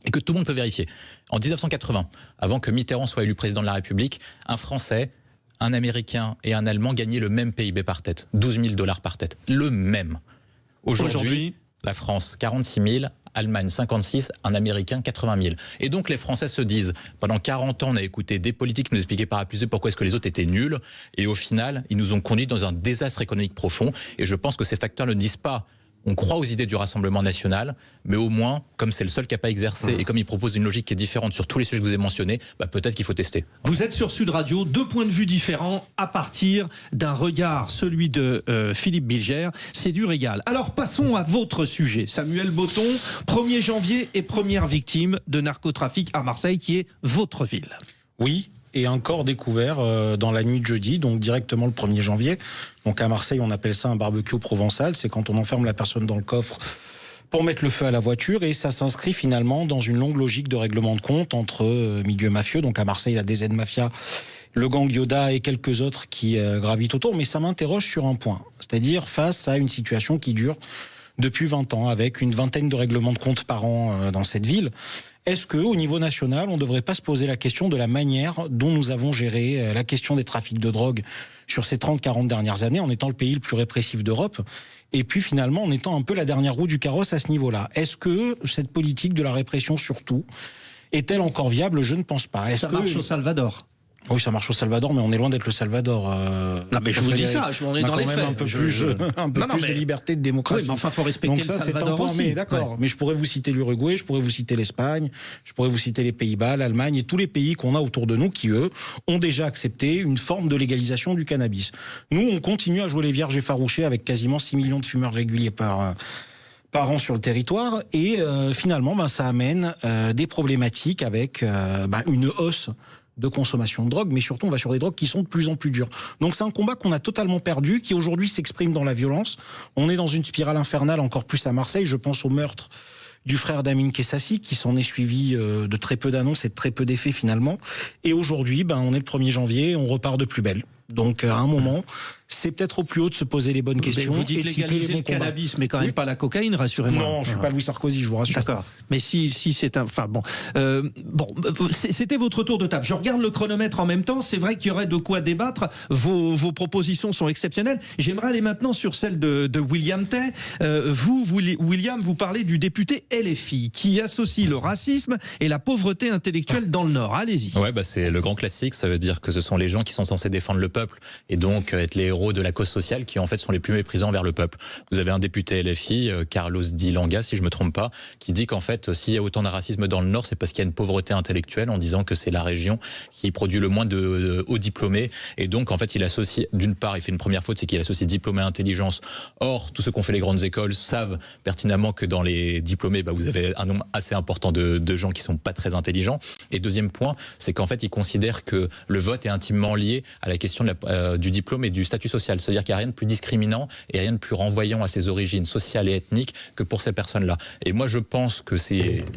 et que tout le monde peut vérifier. En 1980, avant que Mitterrand soit élu président de la République, un Français, un Américain et un Allemand gagnaient le même PIB par tête, 12 000 $ par tête. Le même. Aujourd'hui, la France, 46 000, Allemagne 56, un Américain 80 000. Et donc les Français se disent, pendant 40 ans on a écouté des politiques qui nous expliquaient par A plus B pourquoi est-ce que les autres étaient nuls, et au final ils nous ont conduits dans un désastre économique profond, et je pense que ces facteurs ne disent pas on croit aux idées du Rassemblement national, mais au moins, comme c'est le seul qui n'a pas exercé et comme il propose une logique qui est différente sur tous les sujets que vous avez mentionnés, peut-être qu'il faut tester. Vous êtes sur Sud Radio, 2 points de vue différents à partir d'un regard, celui de Philippe Bilger. C'est du régal. Alors passons à votre sujet. Samuel Botton, 1er janvier et première victime de narcotrafic à Marseille, qui est votre ville. Oui. et un corps découvert dans la nuit de jeudi, donc directement le 1er janvier. Donc à Marseille, on appelle ça un barbecue provençal. C'est quand on enferme la personne dans le coffre pour mettre le feu à la voiture, et ça s'inscrit finalement dans une longue logique de règlement de compte entre milieux mafieux. Donc à Marseille, la DZ Mafia, le gang Yoda et quelques autres qui gravitent autour. Mais ça m'interroge sur un point, c'est-à-dire face à une situation qui dure depuis 20 ans, avec une vingtaine de règlements de compte par an dans cette ville. Est-ce qu'au niveau national, on ne devrait pas se poser la question de la manière dont nous avons géré la question des trafics de drogue sur ces 30-40 dernières années, en étant le pays le plus répressif d'Europe, et puis finalement en étant un peu la dernière roue du carrosse à ce niveau-là? Est-ce que cette politique de la répression surtout est-elle encore viable? Je ne pense pas. Ça marche au Salvador. Oui, ça marche au Salvador, mais on est loin d'être le Salvador. Non, mais je vous dis ça, on est dans les faits. Un peu plus de liberté, de démocratie. Oui, mais enfin, il faut respecter le Salvador aussi. Mais d'accord. Ouais. Mais je pourrais vous citer l'Uruguay, je pourrais vous citer l'Espagne, je pourrais vous citer les Pays-Bas, l'Allemagne et tous les pays qu'on a autour de nous qui, eux, ont déjà accepté une forme de légalisation du cannabis. Nous, on continue à jouer les vierges effarouchées avec quasiment 6 millions de fumeurs réguliers par an sur le territoire, et finalement, ça amène des problématiques avec une hausse de consommation de drogue, mais surtout on va sur des drogues qui sont de plus en plus dures. Donc c'est un combat qu'on a totalement perdu, qui aujourd'hui s'exprime dans la violence. On est dans une spirale infernale, encore plus à Marseille. Je pense au meurtre du frère d'Amine Kessassi, qui s'en est suivi de très peu d'annonces et de très peu d'effets finalement. Et aujourd'hui, on est le 1er janvier, on repart de plus belle. Donc à un moment, c'est peut-être au plus haut de se poser les bonnes questions. Vous dites légaliser le cannabis, mais quand même pas la cocaïne, rassurez-moi. Non, je suis pas Louis Sarkozy, je vous rassure. D'accord. Mais si c'est un... Enfin bon. C'était votre tour de table. Je regarde le chronomètre en même temps. C'est vrai qu'il y aurait de quoi débattre. Vos propositions sont exceptionnelles. J'aimerais aller maintenant sur celle de William Tay. William, vous parlez du député LFI, qui associe le racisme et la pauvreté intellectuelle dans le Nord. Allez-y. Ouais, c'est le grand classique. Ça veut dire que ce sont les gens qui sont censés défendre le peuple et donc être les héros de la cause sociale qui en fait sont les plus méprisants envers le peuple. Vous avez un député LFI, Carlos Dilanga, si je me trompe pas, qui dit qu'en fait s'il y a autant de racisme dans le Nord, c'est parce qu'il y a une pauvreté intellectuelle, en disant que c'est la région qui produit le moins de hauts diplômés, et donc en fait il associe, d'une part il fait une première faute, c'est qu'il associe diplômé et intelligence. Or tous ceux qui ont fait les grandes écoles savent pertinemment que dans les diplômés vous avez un nombre assez important de gens qui sont pas très intelligents. Et deuxième point, c'est qu'en fait il considère que le vote est intimement lié à la question du diplôme et du statut social. C'est-à-dire qu'il n'y a rien de plus discriminant et rien de plus renvoyant à ses origines sociales et ethniques que pour ces personnes-là. Et moi, je pense que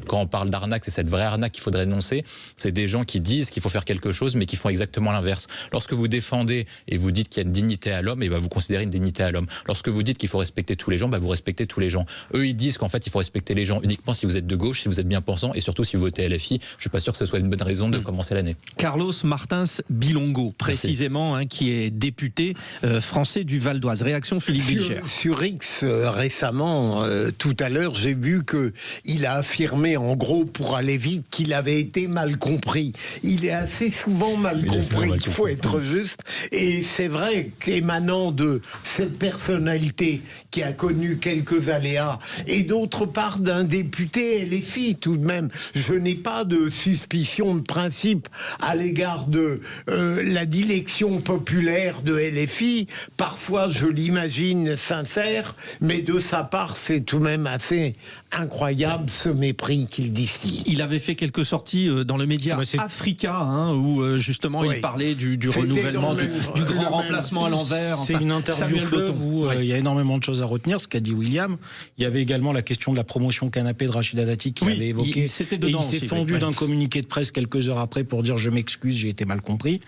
quand on parle d'arnaque, c'est cette vraie arnaque qu'il faudrait dénoncer. C'est des gens qui disent qu'il faut faire quelque chose, mais qui font exactement l'inverse. Lorsque vous défendez et vous dites qu'il y a une dignité à l'homme, vous considérez une dignité à l'homme. Lorsque vous dites qu'il faut respecter tous les gens, vous respectez tous les gens. Eux, ils disent qu'en fait, il faut respecter les gens uniquement si vous êtes de gauche, si vous êtes bien pensant, et surtout si vous votez LFI. Je suis pas sûr que ce soit une bonne raison de commencer l'année. Carlos Martins Bilongo, précisément, qui est député français du Val d'Oise. Réaction Philippe Bilger. Sur X, récemment, tout à l'heure, j'ai vu qu'il a affirmé, en gros, pour aller vite, qu'il avait été mal compris. Il est assez souvent mal compris, il faut être juste. Et c'est vrai qu'émanant de cette personnalité qui a connu quelques aléas, et d'autre part d'un député LFI, tout de même, je n'ai pas de suspicion de principe à l'égard de la dilection populaire de LFI. Parfois, je l'imagine sincère, mais de sa part, c'est tout de même assez incroyable ce mépris qu'il distille. Il avait fait quelques sorties dans le média Africa, où justement il parlait du renouvellement, du grand remplacement à l'envers. C'est une interview fleuve où il y a énormément de choses à retenir, ce qu'a dit William. Il y avait également la question de la promotion canapé de Rachida Dati qu'il avait évoqué. Il s'est fendu d'un communiqué de presse quelques heures après pour dire « je m'excuse, j'ai été mal compris ».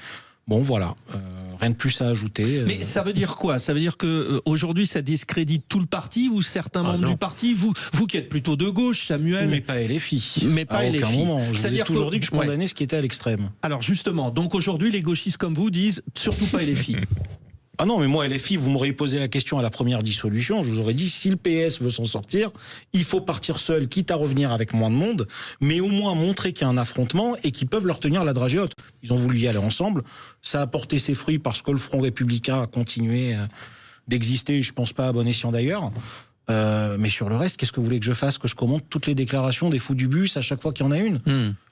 Bon, voilà, rien de plus à ajouter. Mais ça veut dire quoi? Ça veut dire que aujourd'hui, ça discrédite tout le parti ou certains membres du parti? Vous qui êtes plutôt de gauche, Samuel. Mais pas LFI. Mais pas LFI. À aucun moment. Je vous ai toujours dit que je condamnais ce qui était à l'extrême. Alors justement, donc aujourd'hui, les gauchistes comme vous disent surtout pas LFI. Ah non, mais moi, LFI, vous m'auriez posé la question à la première dissolution, je vous aurais dit, si le PS veut s'en sortir, il faut partir seul, quitte à revenir avec moins de monde, mais au moins montrer qu'il y a un affrontement et qu'ils peuvent leur tenir la dragée haute. Ils ont voulu y aller ensemble, ça a porté ses fruits parce que le Front républicain a continué d'exister, je pense pas à bon escient d'ailleurs. Mais sur le reste, qu'est-ce que vous voulez que je fasse? Que je commente toutes les déclarations des fous du bus à chaque fois qu'il y en a une?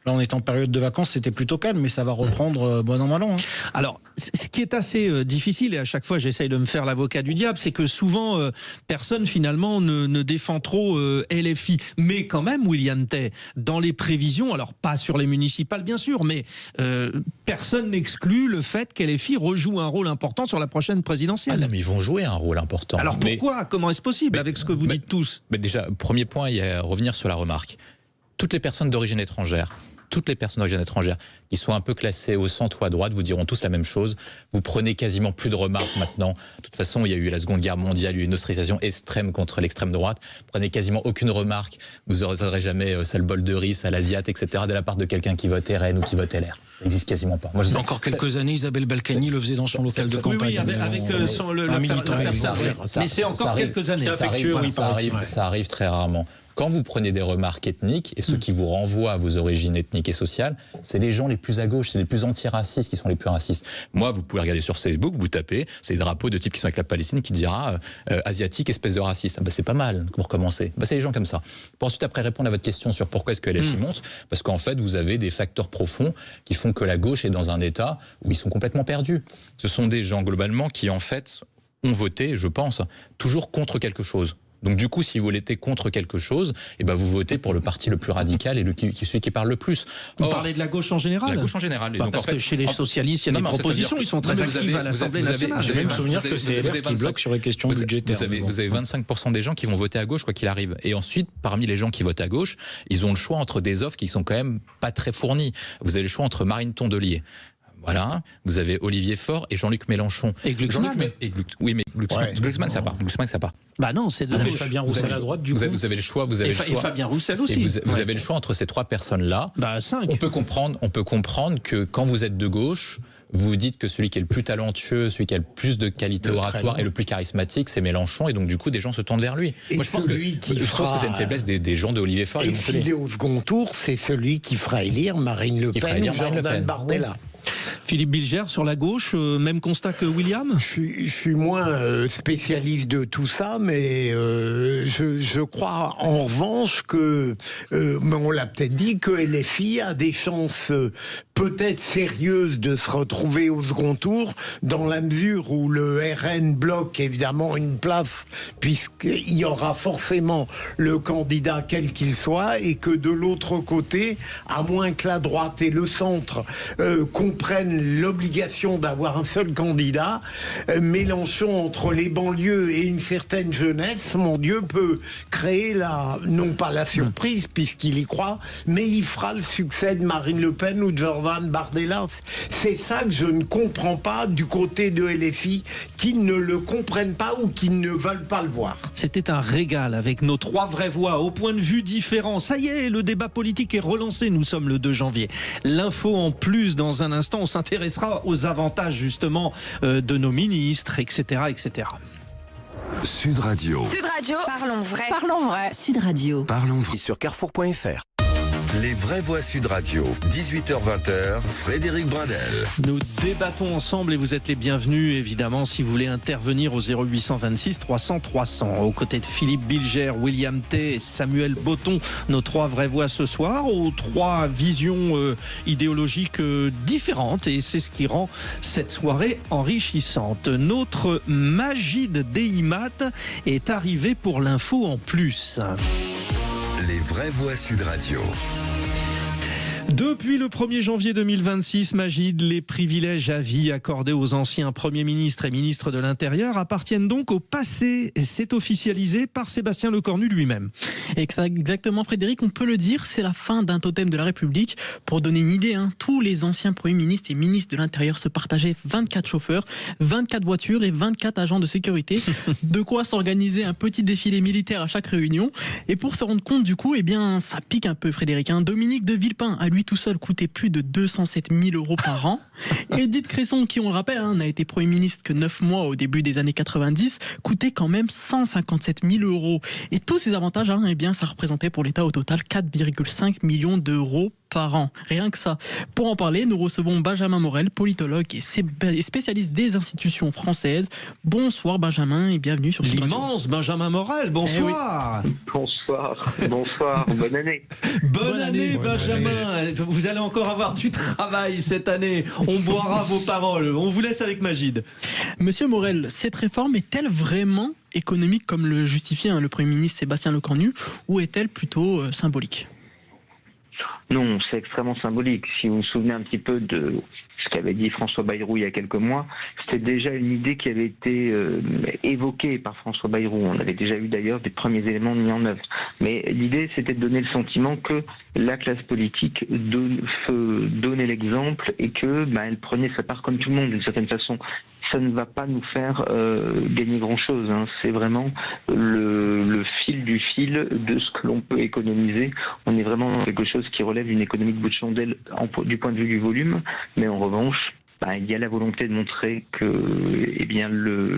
Là, on est en période de vacances, c'était plutôt calme, mais ça va reprendre bon an, mal an. Alors, ce qui est assez difficile, et à chaque fois j'essaye de me faire l'avocat du diable, c'est que souvent, personne finalement ne défend trop LFI. Mais quand même, William Tay, dans les prévisions, alors pas sur les municipales bien sûr, mais personne n'exclut le fait qu'LFI rejoue un rôle important sur la prochaine présidentielle. Ah non, mais ils vont jouer un rôle important. Alors pourquoi ? Comment est-ce possible avec ce que vous dites tous ? Déjà, premier point, il y a à revenir sur la remarque. Toutes les personnes d'origine étrangère qui sont un peu classées au centre ou à droite vous diront tous la même chose. Vous prenez quasiment plus de remarques maintenant. De toute façon, il y a eu la Seconde Guerre mondiale, il y a eu une ostracisation extrême contre l'extrême droite. Vous prenez quasiment aucune remarque. Vous n'entendrez jamais ça le bol de riz, ça l'asiate, etc. de la part de quelqu'un qui vote RN ou qui vote LR. Ça n'existe quasiment pas. Moi, encore quelques années, Isabelle Balkany le faisait dans son local de campagne. Oui, avec le militant. Mais c'est encore quelques années. Ça arrive très rarement. Quand vous prenez des remarques ethniques, et ceux qui vous renvoient à vos origines ethniques et sociales, c'est les gens les plus à gauche, c'est les plus antiracistes qui sont les plus racistes. Moi, vous pouvez regarder sur Facebook, vous tapez, c'est des drapeaux de types qui sont avec la Palestine qui dira asiatique, espèce de raciste. C'est pas mal pour commencer. C'est les gens comme ça. Pour ensuite après répondre à votre question sur pourquoi est-ce que LFI monte, parce qu'en fait, vous avez des facteurs profonds qui font que la gauche est dans un état où ils sont complètement perdus. Ce sont des gens globalement qui en fait ont voté, je pense, toujours contre quelque chose. Donc du coup, si vous votez contre quelque chose, vous votez pour le parti le plus radical et celui qui parle le plus. Vous parlez de la gauche en général ? La gauche en général. Donc, parce que chez les socialistes, il y a des propositions, ils sont très actifs à l'Assemblée nationale. J'ai même souvenir que c'est LR qui bloque sur les questions budgétaires. Vous avez 25% des gens qui vont voter à gauche, quoi qu'il arrive. Et ensuite, parmi les gens qui votent à gauche, ils ont le choix entre des offres qui sont quand même pas très fournies. Vous avez le choix entre Marine Tondelier. Voilà, vous avez Olivier Faure et Jean-Luc Mélenchon. Et Glucksmann. Oui, mais Glucksmann, ça part. Glucksmann, ça part. Bah non, c'est de gauche. Fabien Roussel à droite, du coup. Vous avez le choix. Et Fabien Roussel aussi. Vous avez le choix entre ces trois personnes-là. 5. On peut comprendre que quand vous êtes de gauche, vous dites que celui qui est le plus talentueux, celui qui a le plus de qualité oratoire et le plus charismatique, c'est Mélenchon, et donc du coup des gens se tournent vers lui. Et moi je pense que c'est une faiblesse des gens de Olivier Faure. Et filé au second tour, c'est celui qui fera élire Marine Le Pen ou Jordan Bardella. Philippe Bilger, sur la gauche, même constat que William ? Je suis moins spécialiste de tout ça, mais je crois en revanche que, on l'a peut-être dit, que LFI a des chances peut-être sérieuses de se retrouver au second tour, dans la mesure où le RN bloque évidemment une place, puisqu'il y aura forcément le candidat quel qu'il soit, et que de l'autre côté, à moins que la droite et le centre comprennent l'obligation d'avoir un seul candidat, Mélenchon, entre les banlieues et une certaine jeunesse, mon Dieu, peut créer non pas la surprise, puisqu'il y croit, mais il fera le succès de Marine Le Pen ou de Jordan Bardella. C'est ça que je ne comprends pas du côté de LFI, qui ne le comprennent pas ou qui ne veulent pas le voir. C'était un régal avec nos trois vraies voix, au point de vue différent. Ça y est, le débat politique est relancé, nous sommes le 2 janvier. L'info en plus, dans un instant, on s'intéressera aux avantages justement de nos ministres, etc., etc. Sud Radio. Sud Radio, parlons vrai. Parlons vrai. Sud Radio. Parlons vrai. Sur carrefour.fr. Les vraies voix Sud Radio, 18h-20h, Frédéric Brindel. Nous débattons ensemble et vous êtes les bienvenus, évidemment, si vous voulez intervenir au 0826 300 300. Aux côtés de Philippe Bilger, William Tay et Samuel Botton, nos trois vraies voix ce soir, aux trois visions idéologiques différentes, et c'est ce qui rend cette soirée enrichissante. Notre Magid Deimat est arrivé pour l'info en plus. Les vraies voix Sud Radio. Depuis le 1er janvier 2026, Magid, les privilèges à vie accordés aux anciens premiers ministres et ministres de l'Intérieur appartiennent donc au passé. C'est officialisé par Sébastien Lecornu lui-même. Exactement, Frédéric, on peut le dire, c'est la fin d'un totem de la République. Pour donner une idée, tous les anciens premiers ministres et ministres de l'Intérieur se partageaient 24 chauffeurs, 24 voitures et 24 agents de sécurité. De quoi s'organiser un petit défilé militaire à chaque réunion. Et pour se rendre compte du coup, ça pique un peu, Frédéric. Dominique de Villepin, à lui tout seul, coûtait plus de 207 000 € par an. Édith Cresson, qui on le rappelle, n'a été Premier ministre que 9 mois au début des années 90, coûtait quand même 157 000 €. Et tous ces avantages, ça représentait pour l'État au total 4,5 millions d'euros par an. Rien que ça. Pour en parler, nous recevons Benjamin Morel, politologue et spécialiste des institutions françaises. Bonsoir Benjamin et bienvenue sur Sud Radio. L'immense Benjamin Morel, bonsoir. Bonsoir, bonne année. Bonne année Benjamin. Vous allez encore avoir du travail cette année. On boira vos paroles. On vous laisse avec Magid. Monsieur Morel, cette réforme est-elle vraiment économique comme le justifiait le Premier ministre Sébastien Lecornu, ou est-elle plutôt symbolique ? Non, c'est extrêmement symbolique. Si vous vous souvenez un petit peu de ce qu'avait dit François Bayrou il y a quelques mois, c'était déjà une idée qui avait été évoquée par François Bayrou. On avait déjà eu d'ailleurs des premiers éléments mis en œuvre. Mais l'idée, c'était de donner le sentiment que la classe politique donnait l'exemple et que elle prenait sa part comme tout le monde d'une certaine façon. Ça ne va pas nous faire gagner grand-chose. C'est vraiment le fil du fil de ce que l'on peut économiser. On est vraiment dans quelque chose qui relève d'une économie de bout de chandelle du point de vue du volume, mais en revanche, il y a la volonté de montrer que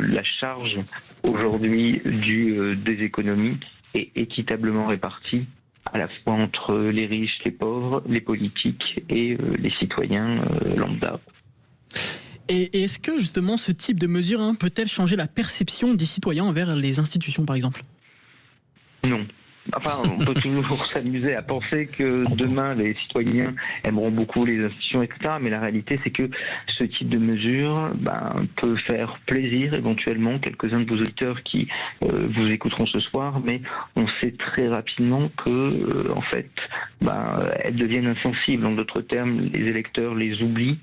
la charge aujourd'hui des économies est équitablement répartie à la fois entre les riches, les pauvres, les politiques et les citoyens lambda. Et est-ce que justement ce type de mesure peut-elle changer la perception des citoyens envers les institutions par exemple ? Non. Enfin, on peut toujours s'amuser à penser que demain les citoyens aimeront beaucoup les institutions, etc. Mais la réalité, c'est que ce type de mesure peut faire plaisir éventuellement quelques-uns de vos auditeurs qui vous écouteront ce soir. Mais on sait très rapidement que, en fait, elles deviennent insensibles. En d'autres termes, les électeurs les oublient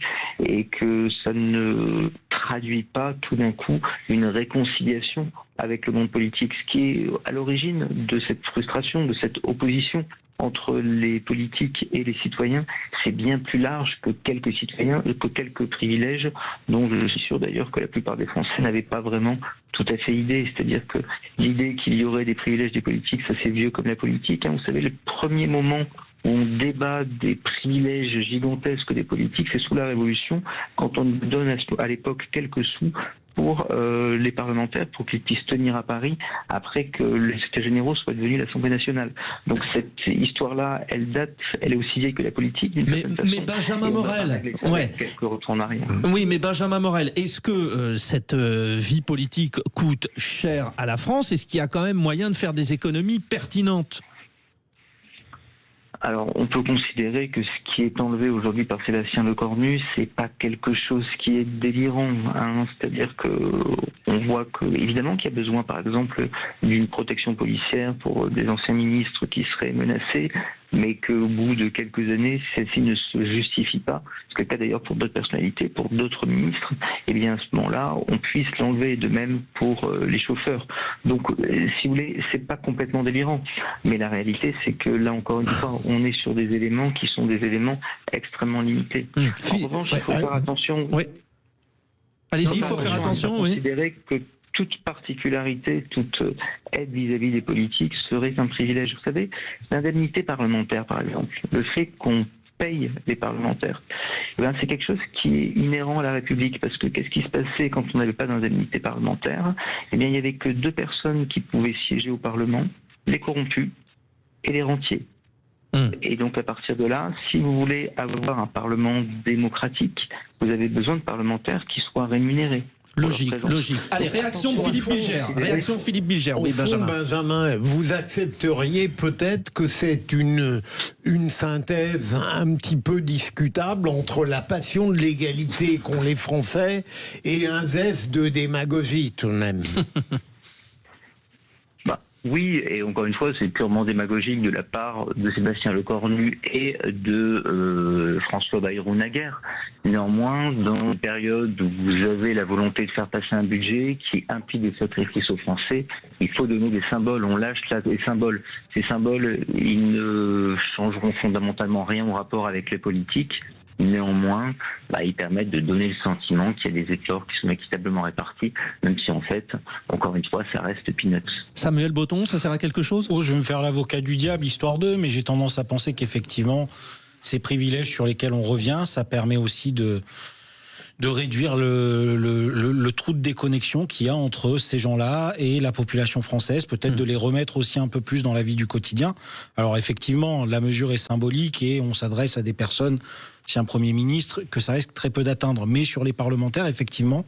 et que ça ne traduit pas tout d'un coup une réconciliation avec le monde politique, ce qui est à l'origine de cette frustration, de cette opposition entre les politiques et les citoyens. C'est bien plus large que quelques citoyens et que quelques privilèges dont je suis sûr d'ailleurs que la plupart des Français n'avaient pas vraiment tout à fait idée. C'est-à-dire que l'idée qu'il y aurait des privilèges des politiques, ça c'est vieux comme la politique. Vous savez, le premier moment où on débat des privilèges gigantesques des politiques, c'est sous la Révolution, quand on donne à l'époque quelques sous pour les parlementaires, pour qu'ils puissent tenir à Paris après que les États généraux soient devenus l'Assemblée nationale. Donc cette histoire-là, elle est aussi vieille que la politique. Mais Benjamin Morel, quelques retours en arrière. Oui, mais Benjamin Morel, est-ce que cette vie politique coûte cher à la France ? Est-ce qu'il y a quand même moyen de faire des économies pertinentes ? Alors, on peut considérer que ce qui est enlevé aujourd'hui par Sébastien Lecornu, c'est pas quelque chose qui est délirant. C'est-à-dire que on voit que, évidemment, qu'il y a besoin, par exemple, d'une protection policière pour des anciens ministres qui seraient menacés, mais qu'au bout de quelques années, celle-ci ne se justifie pas. Ce que le cas d'ailleurs pour d'autres personnalités, pour d'autres ministres, et bien à ce moment-là, on puisse l'enlever, de même pour les chauffeurs. Donc, si vous voulez, c'est pas complètement délirant. Mais la réalité, c'est que là, encore une fois, on est sur des éléments qui sont des éléments extrêmement limités. En revanche, il faut faire attention. Oui. Allez-y, il faut faire attention. Il faut considérer que toute particularité, toute aide vis-à-vis des politiques serait un privilège. Vous savez, l'indemnité parlementaire, par exemple, le fait qu'on paye les parlementaires, c'est quelque chose qui est inhérent à la République, parce que qu'est-ce qui se passait quand on n'avait pas d'indemnité parlementaire ? Il n'y avait que 2 personnes qui pouvaient siéger au Parlement, les corrompus et les rentiers. Et donc à partir de là, si vous voulez avoir un Parlement démocratique, vous avez besoin de parlementaires qui soient rémunérés. Logique. Allez, réaction de Philippe Bilger. Oui, Benjamin, vous accepteriez peut-être que c'est une synthèse un petit peu discutable entre la passion de l'égalité qu'ont les Français et un zeste de démagogie tout de même. Oui, et encore une fois, c'est purement démagogique de la part de Sébastien Lecornu et de François Bayrou naguère. Néanmoins, dans une période où vous avez la volonté de faire passer un budget qui implique des sacrifices aux Français, il faut donner des symboles. On lâche là des symboles. Ces symboles, ils ne changeront fondamentalement rien au rapport avec les politiques. Néanmoins, ils permettent de donner le sentiment qu'il y a des efforts qui sont équitablement répartis, même si en fait, encore une fois, ça reste peanuts. Samuel Breton, ça sert à quelque chose ? Je vais me faire l'avocat du diable, histoire d'eux, mais j'ai tendance à penser qu'effectivement, ces privilèges sur lesquels on revient, ça permet aussi de de réduire le trou de déconnexion qu'il y a entre ces gens-là et la population française, peut-être de les remettre aussi un peu plus dans la vie du quotidien. Alors effectivement, la mesure est symbolique et on s'adresse à des personnes, si un Premier ministre, que ça risque très peu d'atteindre. Mais sur les parlementaires, effectivement,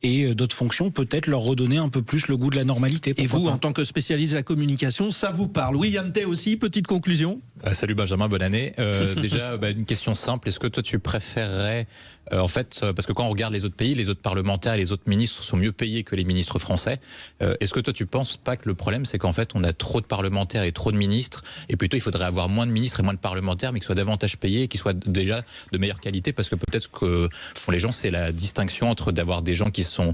et d'autres fonctions, peut-être leur redonner un peu plus le goût de la normalité. Et vous, en tant que spécialiste de la communication, ça vous parle? William Tay aussi, petite conclusion. Salut Benjamin, bonne année. Déjà, une question simple. Est-ce que toi, tu préférerais, en fait, parce que quand on regarde les autres pays, les autres parlementaires et les autres ministres sont mieux payés que les ministres français. Est-ce que toi, tu penses pas que le problème, c'est qu'en fait, on a trop de parlementaires et trop de ministres, et plutôt, il faudrait avoir moins de ministres et moins de parlementaires, mais qui soient davantage payés et qui soient déjà de meilleure qualité, parce que peut-être ce que font les gens, c'est la distinction entre d'avoir des gens qui sont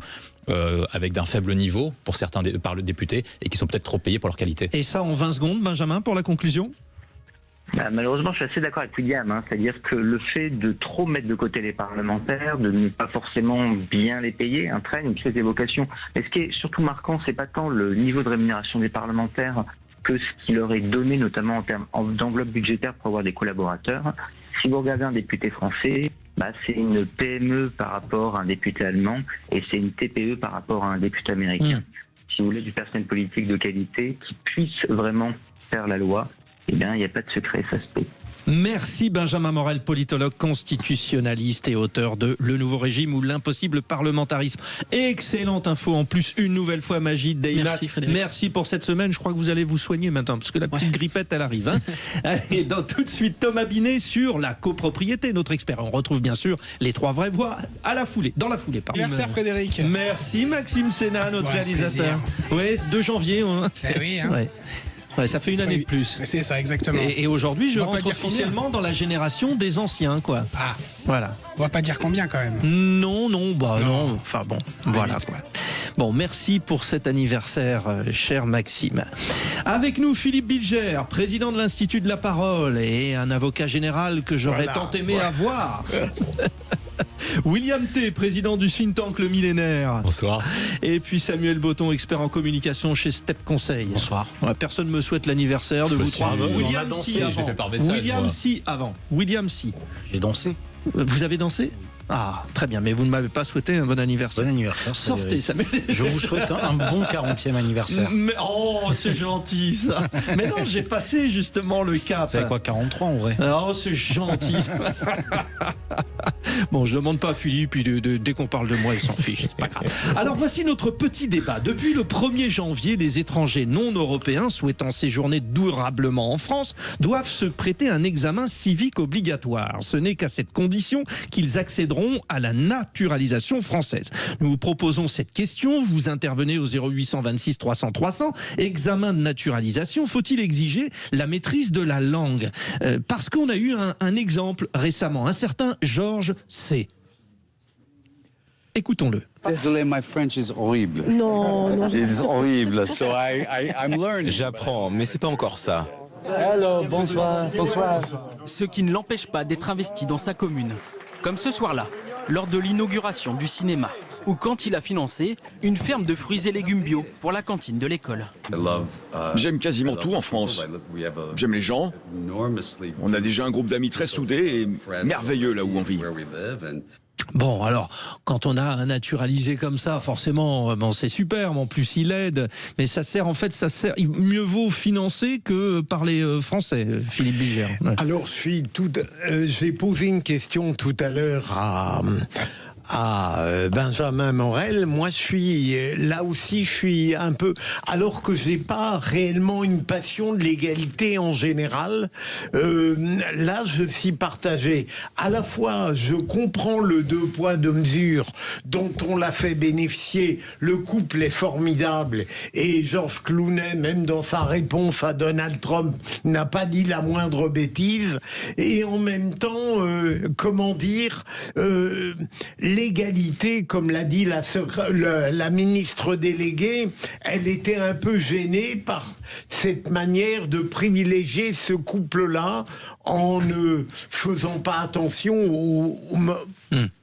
avec d'un faible niveau pour certains députés et qui sont peut-être trop payés pour leur qualité. Et ça en 20 secondes, Benjamin, pour la conclusion? Malheureusement, je suis assez d'accord avec William, c'est-à-dire que le fait de trop mettre de côté les parlementaires, de ne pas forcément bien les payer, entraîne une crise des vocations. Mais ce qui est surtout marquant, c'est pas tant le niveau de rémunération des parlementaires que ce qui leur est donné, notamment en termes d'enveloppe budgétaire pour avoir des collaborateurs. Si vous regardez un député français, c'est une PME par rapport à un député allemand et c'est une TPE par rapport à un député américain. Si vous voulez du personnel politique de qualité qui puisse vraiment faire la loi, eh bien, il n'y a pas de secret, ça se peut. Merci Benjamin Morel, politologue constitutionnaliste et auteur de Le Nouveau Régime ou l'impossible parlementarisme. Excellente info en plus, une nouvelle fois Magid Deinat. Merci Frédéric. Merci pour cette semaine, je crois que vous allez vous soigner maintenant, parce que la petite grippette elle arrive. Allez, tout de suite Thomas Binet sur la copropriété, notre expert. On retrouve bien sûr les 3 vraies voix dans la foulée. Merci Frédéric. Merci Maxime Sénat, notre réalisateur. Oui, 2 janvier. Oui, Ouais, ça fait une année de plus. C'est ça, exactement. Et aujourd'hui, je rentre officiellement dans la génération des anciens, quoi. Ah. Voilà. On va pas dire combien, quand même. Non. Enfin bon, voilà, quoi. Bon, merci pour cet anniversaire, cher Maxime. Avec nous, Philippe Bilger, président de l'Institut de la Parole et un avocat général que j'aurais tant aimé avoir. William Tay, président du think tank Le Millénaire. Bonsoir. Et puis Samuel Botton, expert en communication chez Step Conseil. Bonsoir. Personne ne me souhaite l'anniversaire de vous 3. William si avant. William si. J'ai dansé. Vous avez dansé? Ah, très bien, mais vous ne m'avez pas souhaité un bon anniversaire. Bon anniversaire. Sortez, Samuel. Je vous souhaite un bon 40e anniversaire. Mais, c'est gentil ça. Mais non, j'ai passé justement le cap. Vous savez quoi, 43 en vrai? Oh, c'est gentil. Bon, je demande pas à Philippe, puis dès qu'on parle de moi, il s'en fiche, c'est pas grave. Alors voici notre petit débat. Depuis le 1er janvier, les étrangers non européens souhaitant séjourner durablement en France doivent se prêter un examen civique obligatoire. Ce n'est qu'à cette condition qu'ils accéderont à la naturalisation française. Nous vous proposons cette question, vous intervenez au 0826 300 300. Examen de naturalisation, faut-il exiger la maîtrise de la langue? Parce qu'on a eu un exemple récemment, un certain Georges C. Écoutons-le. Désolé, my French is horrible. Non. It's horrible, so I'm learning. J'apprends, mais c'est pas encore ça. Hello, bonsoir. Ce qui ne l'empêche pas d'être investi dans sa commune. Comme ce soir-là, lors de l'inauguration du cinéma, ou quand il a financé une ferme de fruits et légumes bio pour la cantine de l'école. J'aime quasiment tout en France. J'aime les gens. On a déjà un groupe d'amis très soudés et merveilleux là où on vit. Bon, alors, quand on a un naturalisé comme ça, forcément, c'est super, mais en plus il aide. Mais ça sert, mieux vaut financer que parler français, Philippe Bilger. Ouais. Alors, j'ai posé une question tout à l'heure à Benjamin Morel. Moi, je suis un peu, alors que j'ai pas réellement une passion de l'égalité en général, là, je suis partagé. À la fois, je comprends le 2 poids 2 mesures dont on l'a fait bénéficier. Le couple est formidable et George Clooney, même dans sa réponse à Donald Trump, n'a pas dit la moindre bêtise. Et en même temps, l'égalité, comme l'a dit la ministre déléguée, elle était un peu gênée par cette manière de privilégier ce couple-là en ne faisant pas attention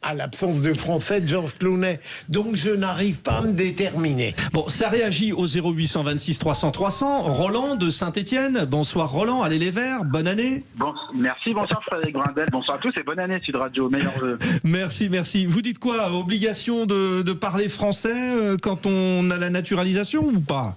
à l'absence de français de Georges Clooney. Donc je n'arrive pas à me déterminer. Bon, ça réagit au 0826 300 300. Roland de Saint-Étienne. Bonsoir Roland, allez les Verts, bonne année. Bon, merci, bonsoir Frédéric Brindel, bonsoir à tous et bonne année Sud Radio, meilleurs vœux. Merci. Vous dites quoi? Obligation de parler français quand on a la naturalisation ou pas?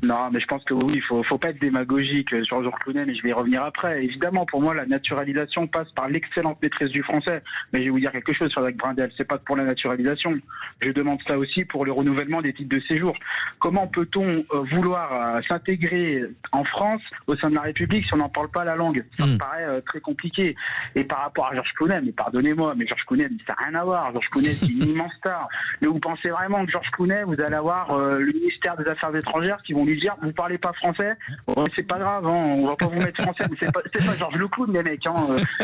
Non, mais je pense que oui, il faut pas être démagogique sur Georges Clooney, mais je vais y revenir après. Évidemment, pour moi, la naturalisation passe par l'excellente maîtrise du français. Mais je vais vous dire quelque chose, Frédéric Brindel, c'est pas pour la naturalisation. Je demande ça aussi pour le renouvellement des titres de séjour. Comment peut-on vouloir s'intégrer en France, au sein de la République, si on n'en parle pas la langue? Ça me paraît très compliqué. Et par rapport à Georges Clooney, mais pardonnez-moi, mais Georges Clooney, ça n'a rien à voir. Georges Clooney, c'est une immense star. Mais vous pensez vraiment que Georges Clooney, vous allez avoir le ministère des Affaires étrangères qui vont lui dire vous parlez pas français, c'est pas grave, hein, on va pas vous mettre français, mais c'est pas Georges Le Clown, les mecs, hein,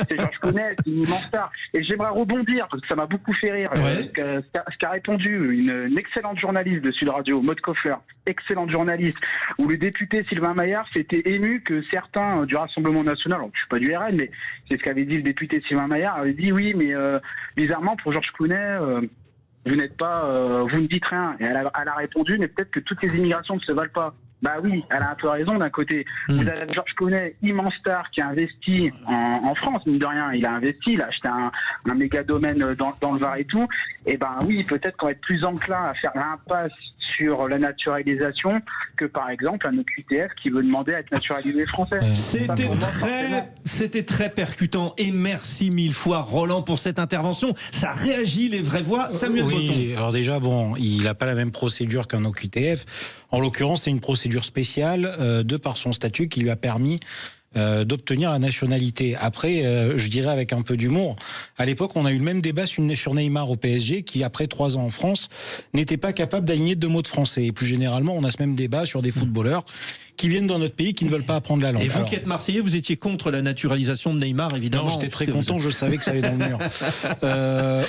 c'est Georges Clooney, c'est une immense star. Et j'aimerais rebondir parce que ça m'a beaucoup fait rire. Ce qu'a répondu une excellente journaliste de Sud Radio, Maud Koffler, excellente journaliste, où le député Sylvain Maillard s'était ému que certains du Rassemblement National, alors je suis pas du RN, mais c'est ce qu'avait dit le député Sylvain Maillard, avait dit oui, mais bizarrement pour Georges Clooney. Vous n'êtes pas, vous ne dites rien. Et elle a répondu, mais peut-être que toutes les immigrations ne se valent pas. Bah oui, elle a un peu raison d'un côté. Vous avez Georges Clooney, immense star, qui a investi en France, mine de rien. Il a investi, il a acheté un méga domaine dans le Var et tout. Et ben oui, peut-être qu'on va être plus enclin à faire l'impasse sur la naturalisation que par exemple un OQTF qui veut demander à être naturalisé français. C'était très percutant et merci mille fois Roland pour cette intervention. Ça réagit les vraies voix. Samuel Botton. Alors déjà, bon, il n'a pas la même procédure qu'un OQTF. En l'occurrence, c'est une procédure spéciale de par son statut qui lui a permis d'obtenir la nationalité. Après, je dirais avec un peu d'humour, à l'époque, on a eu le même débat sur Neymar au PSG, qui après 3 ans en France, n'était pas capable d'aligner 2 mots de français. Et plus généralement, on a ce même débat sur des footballeurs qui viennent dans notre pays, qui ne veulent pas apprendre la langue. Et vous qui êtes Marseillais, vous étiez contre la naturalisation de Neymar, évidemment. Non, j'étais très content, je savais que ça allait dans le mur.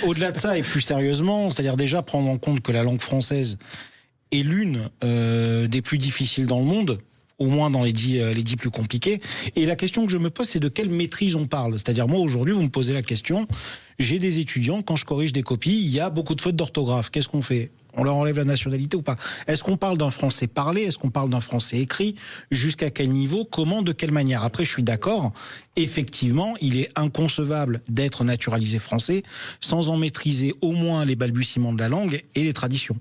Au-delà de ça, et plus sérieusement, c'est-à-dire déjà prendre en compte que la langue française est l'une des plus difficiles dans le monde, au moins dans les 10 plus compliqués. Et la question que je me pose, c'est de quelle maîtrise on parle. C'est-à-dire, moi, aujourd'hui, vous me posez la question, j'ai des étudiants, quand je corrige des copies, il y a beaucoup de fautes d'orthographe. Qu'est-ce qu'on fait ? On leur enlève la nationalité ou pas? Est-ce qu'on parle d'un français parlé? Est-ce qu'on parle d'un français écrit? Jusqu'à quel niveau? Comment? De quelle manière? Après, je suis d'accord. Effectivement, il est inconcevable d'être naturalisé français sans en maîtriser au moins les balbutiements de la langue et les traditions.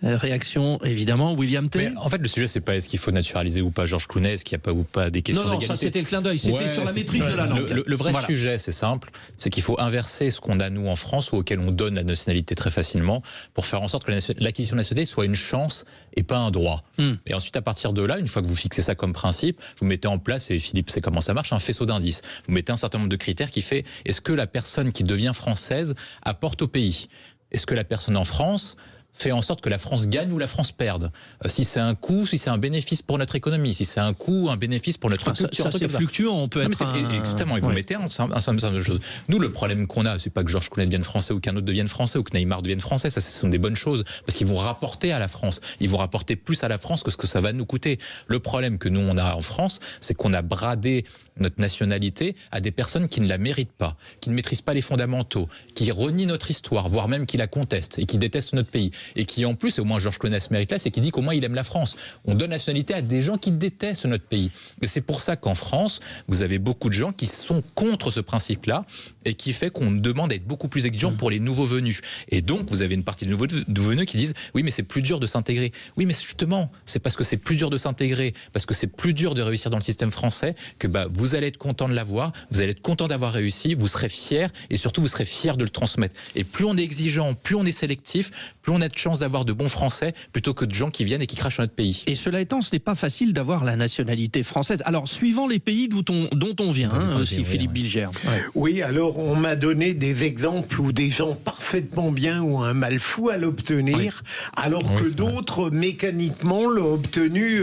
Réaction, évidemment, William T. Mais en fait, le sujet, c'est pas est-ce qu'il faut naturaliser ou pas Georges Clooney, est-ce qu'il n'y a pas ou pas des questions d'égalité. Non, ça c'était le clin d'œil, c'était sur la maîtrise de la langue. Le vrai sujet, c'est simple, c'est qu'il faut inverser ce qu'on a nous en France ou auquel on donne la nationalité très facilement pour faire en sorte que l'acquisition de la nationalité soit une chance et pas un droit. Et ensuite, à partir de là, une fois que vous fixez ça comme principe, vous mettez en place, et Philippe sait comment ça marche, un faisceau d'indices. Vous mettez un certain nombre de critères qui fait est-ce que la personne qui devient française apporte au pays? Est-ce que la personne en France fait en sorte que la France gagne ou la France perde? Si c'est un coût, si c'est un bénéfice pour notre économie, si c'est un coût, un bénéfice pour notre culture. Ça c'est fluctuant, on peut être exactement, et vous mettez un certain nombre de choses. Nous, le problème qu'on a, c'est pas que Georges Clooney devienne français ou qu'un autre devienne français ou que Neymar devienne français, ça ce sont des bonnes choses, parce qu'ils vont rapporter à la France, ils vont rapporter plus à la France que ce que ça va nous coûter. Le problème que nous on a en France, c'est qu'on a bradé notre nationalité à des personnes qui ne la méritent pas, qui ne maîtrisent pas les fondamentaux, qui renient notre histoire, voire même qui la contestent et qui détestent notre pays. Et qui en plus, au moins Georges Clooney se mérite là, c'est qu'il dit qu'au moins il aime la France. On donne la nationalité à des gens qui détestent notre pays. Et c'est pour ça qu'en France, vous avez beaucoup de gens qui sont contre ce principe-là et qui fait qu'on demande à être beaucoup plus exigeant pour les nouveaux venus. Et donc, vous avez une partie des nouveaux venus qui disent « Oui, mais c'est plus dur de s'intégrer. » Oui, mais justement, c'est parce que c'est plus dur de s'intégrer, parce que c'est plus dur de réussir dans le système français que vous allez être content de l'avoir, vous allez être content d'avoir réussi, vous serez fier et surtout vous serez fier de le transmettre. Et plus on est exigeant, plus on est sélectif, plus on a de chance d'avoir de bons Français plutôt que de gens qui viennent et qui crachent sur notre pays. Et cela étant, ce n'est pas facile d'avoir la nationalité française. Alors, suivant les pays dont on vient, aussi, Philippe Bilger. Oui, alors on m'a donné des exemples où des gens parfaitement bien ont un mal fou à l'obtenir, alors que d'autres, mécaniquement, l'ont obtenu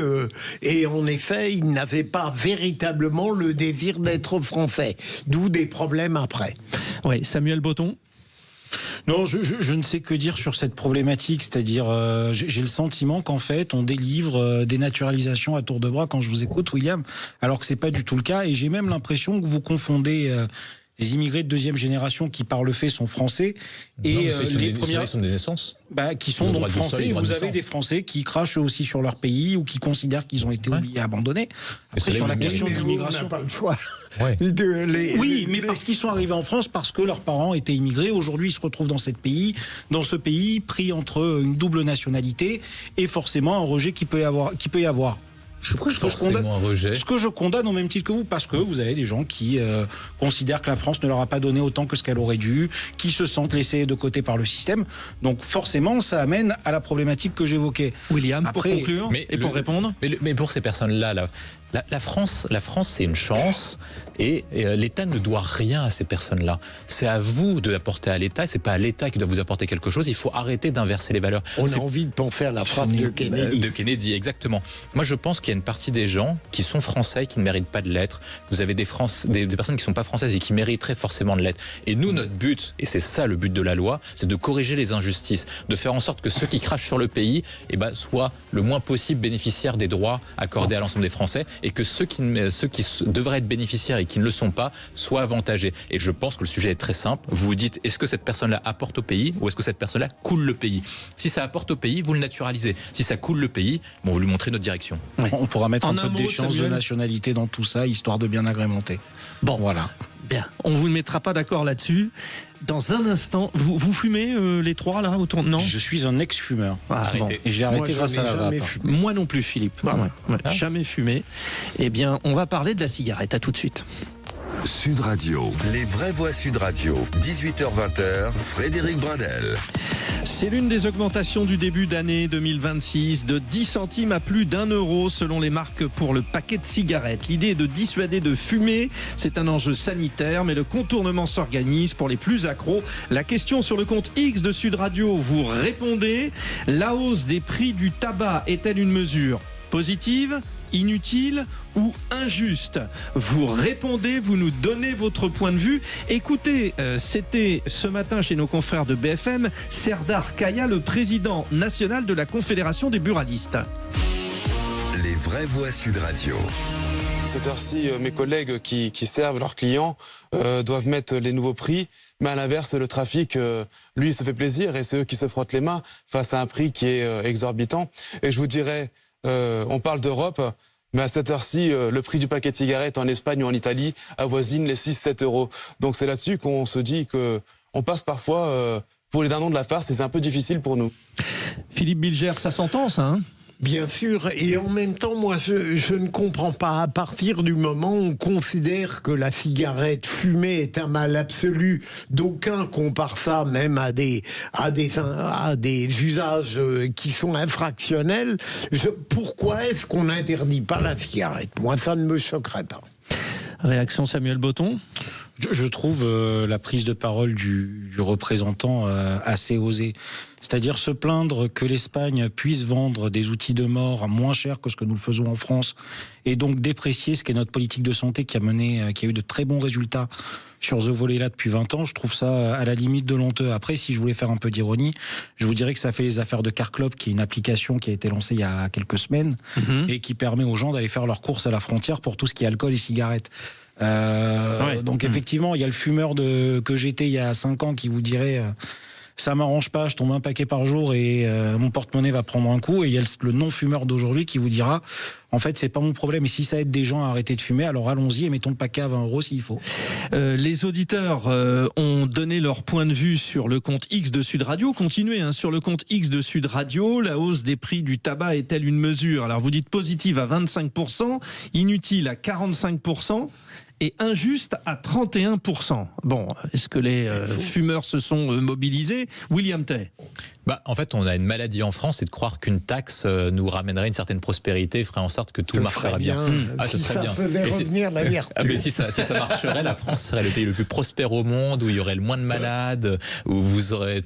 et en effet, ils n'avaient pas véritablement le désir d'être français. D'où des problèmes après. Oui, Samuel Botton. Non, je ne sais que dire sur cette problématique, c'est-à-dire j'ai le sentiment qu'en fait on délivre des naturalisations à tour de bras quand je vous écoute, William, alors que c'est pas du tout le cas, et j'ai même l'impression que vous confondez des immigrés de deuxième génération qui, par le fait, sont français. Et les premières sont des naissances. Qui sont donc français. Vous avez des Français qui crachent aussi sur leur pays ou qui considèrent qu'ils ont été oubliés, abandonnés. Après, sur la question de l'immigration, on n'a pas le choix. Ouais. Oui, mais parce qu'ils sont arrivés en France parce que leurs parents étaient immigrés. Aujourd'hui, ils se retrouvent dans ce pays, pris entre une double nationalité et forcément un rejet qui peut y avoir. Ce que je condamne au même titre que vous, parce que vous avez des gens qui considèrent que la France ne leur a pas donné autant que ce qu'elle aurait dû, qui se sentent laissés de côté par le système. Donc forcément, ça amène à la problématique que j'évoquais. William, pour conclure pour répondre. Mais pour ces personnes-là, la France, c'est une chance et l'État ne doit rien à ces personnes-là. C'est à vous de l'apporter à l'État, c'est pas à l'État qui doit vous apporter quelque chose. Il faut arrêter d'inverser les valeurs. On a envie de penser à la phrase de Kennedy. De Kennedy, exactement. Moi, je pense qu'il y a une partie des gens qui sont français et qui ne méritent pas de l'être. Vous avez des personnes qui ne sont pas françaises et qui mériteraient forcément de l'être. Et nous, notre but, et c'est ça le but de la loi, c'est de corriger les injustices, de faire en sorte que ceux qui crachent sur le pays soient le moins possible bénéficiaires des droits accordés à l'ensemble des Français, et que ceux qui devraient être bénéficiaires et qui ne le sont pas soient avantagés. Et je pense que le sujet est très simple. Vous vous dites, est-ce que cette personne-là apporte au pays ou est-ce que cette personne-là coule le pays? Si ça apporte au pays, vous le naturalisez. Si ça coule le pays, vous lui montrez notre direction. Ouais. On pourra mettre un peu d'échange de nationalité dans tout ça, histoire de bien agrémenter. Bon, voilà. Bien, on vous ne mettra pas d'accord là-dessus. Dans un instant, vous fumez les trois là autour? Non. Je suis un ex-fumeur. Et j'ai arrêté grâce à la vape. Moi non plus, Philippe. Jamais fumé. Eh bien, on va parler de la cigarette. À tout de suite. Sud Radio, les vraies voix Sud Radio, 18h-20h, Frédéric Brindel. C'est l'une des augmentations du début d'année 2026, de 10 centimes à plus d'1 euro selon les marques pour le paquet de cigarettes. L'idée est de dissuader de fumer, c'est un enjeu sanitaire, mais le contournement s'organise pour les plus accros. La question sur le compte X de Sud Radio, vous répondez. La hausse des prix du tabac est-elle une mesure positive, inutile ou injuste? Vous répondez, vous nous donnez votre point de vue. Écoutez, c'était ce matin chez nos confrères de BFM, Serdar Kaya, le président national de la Confédération des buralistes. Les vraies voix Sud Radio. À cette heure-ci, mes collègues qui servent leurs clients doivent mettre les nouveaux prix, mais à l'inverse, le trafic, lui, se fait plaisir et c'est eux qui se frottent les mains face à un prix qui est exorbitant. Et je vous dirais, on parle d'Europe, mais à cette heure-ci, le prix du paquet de cigarettes en Espagne ou en Italie avoisine les 6-7 euros. Donc c'est là-dessus qu'on se dit qu'on passe parfois pour les dindons de la farce et c'est un peu difficile pour nous. Philippe Bilger, ça s'entend ça, hein? Bien sûr, et en même temps, moi, je ne comprends pas. À partir du moment où on considère que la cigarette fumée est un mal absolu, d'aucuns comparent ça même à des usages qui sont infractionnels. Pourquoi est-ce qu'on n'interdit pas la cigarette? Moi, ça ne me choquerait pas. Réaction Samuel Botton? Je trouve la prise de parole du représentant assez osée. C'est-à-dire se plaindre que l'Espagne puisse vendre des outils de mort à moins cher que ce que nous le faisons en France, et donc déprécier ce qu'est notre politique de santé qui a eu de très bons résultats sur ce volet-là depuis 20 ans. Je trouve ça à la limite de honteux. Après, si je voulais faire un peu d'ironie, je vous dirais que ça fait les affaires de Carclop, qui est une application qui a été lancée il y a quelques semaines et qui permet aux gens d'aller faire leurs courses à la frontière pour tout ce qui est alcool et cigarettes. Donc effectivement, il y a le fumeur que j'étais il y a 5 ans qui vous dirait ça m'arrange pas, je tombe un paquet par jour et mon porte-monnaie va prendre un coup. Et il y a le non-fumeur d'aujourd'hui qui vous dira en fait c'est pas mon problème, et si ça aide des gens à arrêter de fumer, alors allons-y et mettons le paquet à 20 euros s'il faut. Les auditeurs ont donné leur point de vue sur le compte X de Sud Radio. Continuez sur le compte X de Sud Radio. La hausse des prix du tabac est-elle une mesure? Alors vous dites positive à 25%, inutile à 45%. Et injuste à 31%. Bon, est-ce que les fumeurs se sont mobilisés? William Tay. En fait, on a une maladie en France, c'est de croire qu'une taxe nous ramènerait une certaine prospérité, ferait en sorte que tout marcherait bien. Si ça faisait revenir la vertu. Mais si ça marcherait, la France serait le pays le plus prospère au monde, où il y aurait le moins de malades, où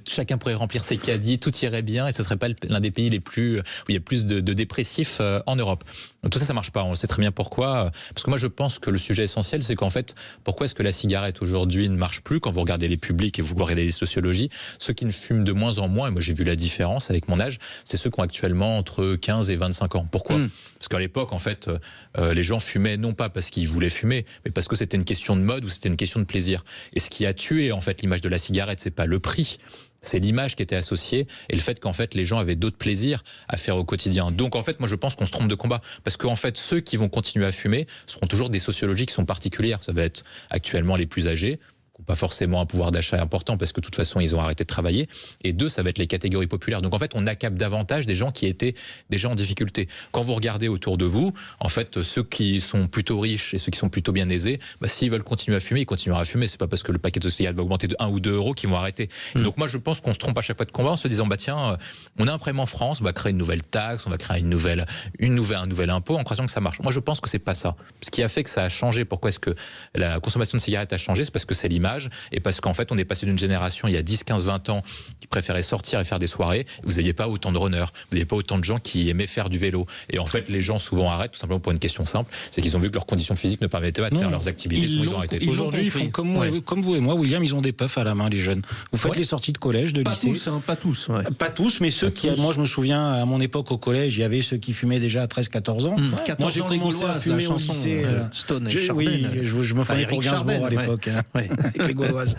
chacun pourrait remplir ses caddies, tout irait bien, et ce serait pas l'un des pays où il y a plus de dépressifs en Europe. Tout ça, ça marche pas. On sait très bien pourquoi. Parce que moi, je pense que le sujet essentiel, c'est qu'en fait, pourquoi est-ce que la cigarette aujourd'hui ne marche plus? Quand vous regardez les publics et vous regardez les sociologies, ceux qui ne fument de moins en moins, et moi j'ai vu la différence avec mon âge, c'est ceux qui ont actuellement entre 15 et 25 ans. Pourquoi? Parce qu'à l'époque, en fait, les gens fumaient non pas parce qu'ils voulaient fumer, mais parce que c'était une question de mode ou c'était une question de plaisir. Et ce qui a tué, en fait, l'image de la cigarette, c'est pas le prix. C'est l'image qui était associée et le fait qu'en fait les gens avaient d'autres plaisirs à faire au quotidien. Donc en fait, moi je pense qu'on se trompe de combat parce qu'en fait ceux qui vont continuer à fumer seront toujours des sociologies qui sont particulières. Ça va être actuellement les plus âgés, qui n'ont pas forcément un pouvoir d'achat important parce que de toute façon ils ont arrêté de travailler. Et deux, ça va être les catégories populaires. Donc en fait, on accable davantage des gens qui étaient déjà en difficulté. Quand vous regardez autour de vous, en fait, ceux qui sont plutôt riches et ceux qui sont plutôt bien aisés, s'ils veulent continuer à fumer, ils continueront à fumer. C'est pas parce que le paquet de cigarettes va augmenter de 1 ou 2 euros qu'ils vont arrêter. Donc moi, je pense qu'on se trompe à chaque fois de combat en se disant, tiens, on a un prélèvement en France, on va créer une nouvelle taxe, on va créer un nouvel impôt en croyant que ça marche. Moi, je pense que c'est pas ça. Ce qui a fait que ça a changé, pourquoi est-ce que la consommation de cigarettes a changé, c'est parce que c'est l'image et parce qu'en fait, on est passé d'une génération il y a 10, 15, 20 ans qui préférait sortir et faire des soirées. Vous n'aviez pas autant de runners, vous n'aviez pas autant de gens qui aimaient faire du vélo. Et en fait, les gens souvent arrêtent tout simplement pour une question simple, c'est qu'ils ont vu que leurs conditions physiques ne permettaient pas de faire leurs activités, ils ont arrêté. Aujourd'hui, ils font comme vous et moi, William, ils ont des puffs à la main, les jeunes. Vous faites les sorties de collège, de lycée. Pas tous. Pas tous, mais ceux qui, moi je me souviens, à mon époque au collège, il y avait ceux qui fumaient déjà à 13-14 ans. Moi j'ai commencé à fumer au lycée. Stone et Chardin. Oui, je me prenais pour Gainsbourg à l'époque, avec les Gauloises.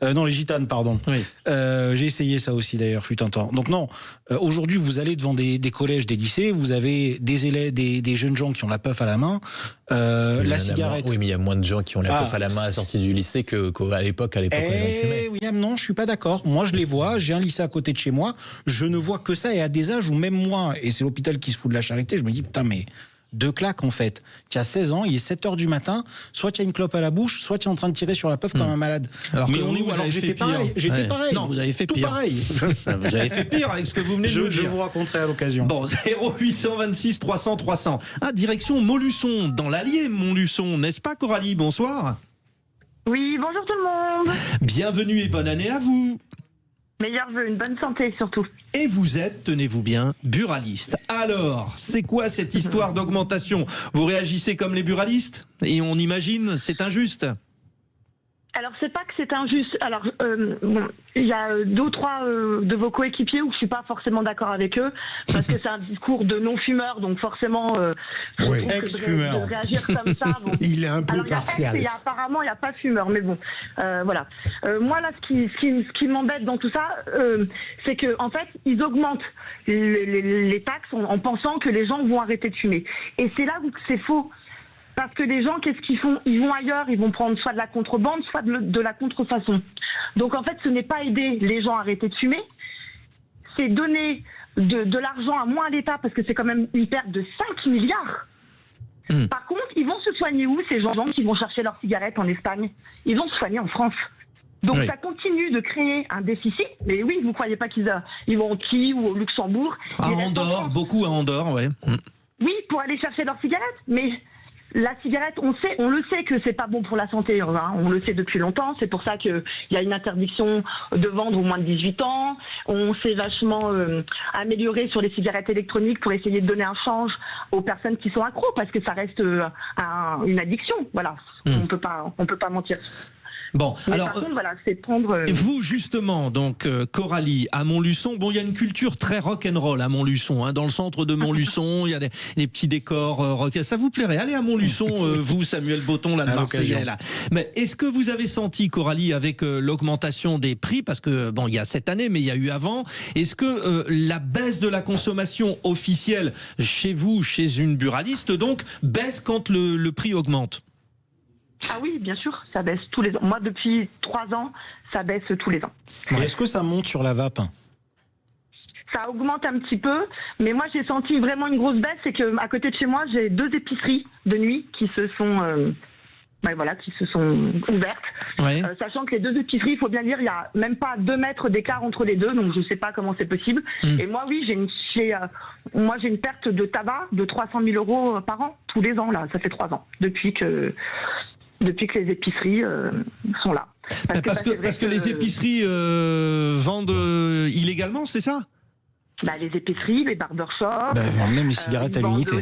Non, les gitanes, pardon. Oui. J'ai essayé ça aussi d'ailleurs, fut un temps. Donc non, aujourd'hui vous allez devant des collèges, des lycées, vous avez des élèves, des jeunes gens qui ont la puff à la main, la cigarette. Oui, mais il y a moins de gens qui ont la puff à la main à la sortie du lycée qu'à l'époque où les gens fumaient. William, non, je suis pas d'accord. Moi, je les vois. J'ai un lycée à côté de chez moi. Je ne vois que ça et à des âges où même moi, et c'est l'hôpital qui se fout de la charité, je me dis putain mais. Deux claques en fait. Tu as 16 ans, il est 7h du matin, soit tu as une clope à la bouche, soit tu es en train de tirer sur la puff comme un malade. Alors mais on est où? Alors j'étais pareil. J'étais pareil. Non, vous avez fait tout pire. Pareil. Vous avez fait pire avec ce que vous venez de nous dire. Je vous raconterai à l'occasion. Bon, 0826 300 300. Direction Montluçon, dans l'Allier Montluçon, n'est-ce pas Coralie? Bonsoir. Oui, bonjour tout le monde. Bienvenue et bonne année à vous. Meilleurs vœux, une bonne santé surtout. Et vous êtes, tenez-vous bien, buraliste. Alors, c'est quoi cette histoire d'augmentation? Vous réagissez comme les buralistes? Et on imagine, c'est injuste? Alors, c'est pas que c'est injuste. Alors, il y a 2 ou 3 de vos coéquipiers où je suis pas forcément d'accord avec eux, parce que c'est un discours de non-fumeur, donc forcément, ex-fumeur. de réagir comme ça. Bon. Il est un peu partial. Apparemment, il n'y a pas fumeur, mais bon, voilà. Moi, là, ce qui m'embête dans tout ça, c'est que en fait, ils augmentent les taxes en pensant que les gens vont arrêter de fumer. Et c'est là où c'est faux. Parce que les gens, qu'est-ce qu'ils font? Ils vont ailleurs, ils vont prendre soit de la contrebande, soit de la contrefaçon. Donc en fait, ce n'est pas aider les gens à arrêter de fumer, c'est donner de l'argent à moins à l'État, parce que c'est quand même une perte de 5 milliards. Par contre, ils vont se soigner où, ces gens qui vont chercher leurs cigarettes en Espagne? Ils vont se soigner en France. Donc ça continue de créer un déficit. Mais oui, vous ne croyez pas qu'ils vont au Qui ou au Luxembourg? À Andorre, beaucoup à Andorre, ouais. Oui, pour aller chercher leurs cigarettes, mais... La cigarette, on le sait que c'est pas bon pour la santé, hein. On le sait depuis longtemps. C'est pour ça qu'il y a une interdiction de vendre aux moins de 18 ans. On s'est vachement amélioré sur les cigarettes électroniques pour essayer de donner un change aux personnes qui sont accros, parce que ça reste une addiction. Voilà, on peut pas mentir. Bon, mais alors, par contre, voilà, c'est prendre. Vous justement, donc Coralie, à Montluçon, bon, il y a une culture très rock'n'roll à Montluçon. Hein, dans le centre de Montluçon, il y a des petits décors rock. Ça vous plairait? Allez à Montluçon, vous, Samuel Botton, là de Marseillais, là. Mais est-ce que vous avez senti, Coralie, avec l'augmentation des prix, parce que bon, il y a cette année, mais il y a eu avant, est-ce que la baisse de la consommation officielle chez vous, chez une buraliste, donc baisse quand le prix augmente? Ah oui, bien sûr, ça baisse tous les ans. Moi, depuis 3 ans, ça baisse tous les ans. Mais est-ce que ça monte sur la vape? Ça augmente un petit peu, mais moi j'ai senti vraiment une grosse baisse. C'est que à côté de chez moi, j'ai 2 épiceries de nuit qui se sont ouvertes. Ouais. Sachant que les 2 épiceries, il faut bien dire, il y a même pas 2 mètres d'écart entre les deux, donc je sais pas comment c'est possible. Et moi, oui, j'ai une perte de tabac de 300 000 euros par an, tous les ans, là. Ça fait 3 ans, depuis que les épiceries sont là. Parce que les épiceries vendent illégalement, c'est ça? Les épiceries, les barbershops, même les cigarettes à l'unité.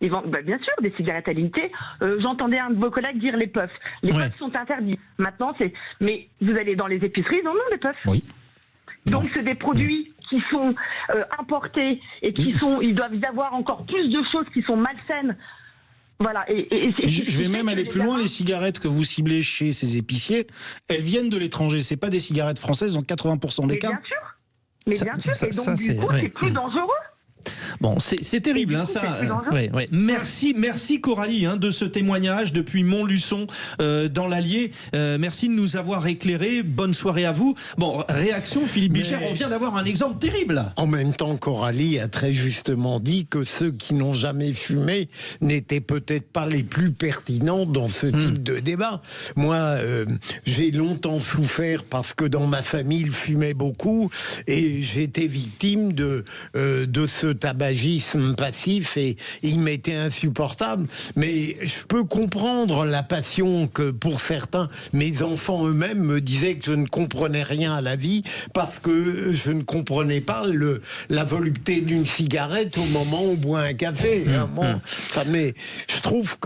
Ils vendent, bien sûr, des cigarettes à l'unité. J'entendais un de vos collègues dire les puffs. Les puffs sont interdits. Maintenant, mais vous allez dans les épiceries, ils en ont des puffs. Oui. Donc, c'est des produits qui sont importés et ils doivent y avoir encore plus de choses qui sont malsaines. Voilà. Je vais même aller plus loin. Les cigarettes que vous ciblez chez ces épiciers, elles viennent de l'étranger. C'est pas des cigarettes françaises, donc 80% des cas. Bien sûr. Mais bien sûr. Et donc, du coup, c'est plus dangereux. Bon, c'est terrible, hein, ça. Ouais. Merci Coralie de ce témoignage depuis Montluçon dans l'Allier. Merci de nous avoir éclairé. Bonne soirée à vous. Bon, réaction, Philippe Bilger. On vient d'avoir un exemple terrible. En même temps, Coralie a très justement dit que ceux qui n'ont jamais fumé n'étaient peut-être pas les plus pertinents dans ce type de débat. Moi, j'ai longtemps souffert parce que dans ma famille, ils fumaient beaucoup et j'étais victime de ce tabagisme passif et il m'était insupportable. Mais je peux comprendre la passion que pour certains, mes enfants eux-mêmes me disaient que je ne comprenais rien à la vie parce que je ne comprenais pas la volupté d'une cigarette au moment où on boit un café. Je trouve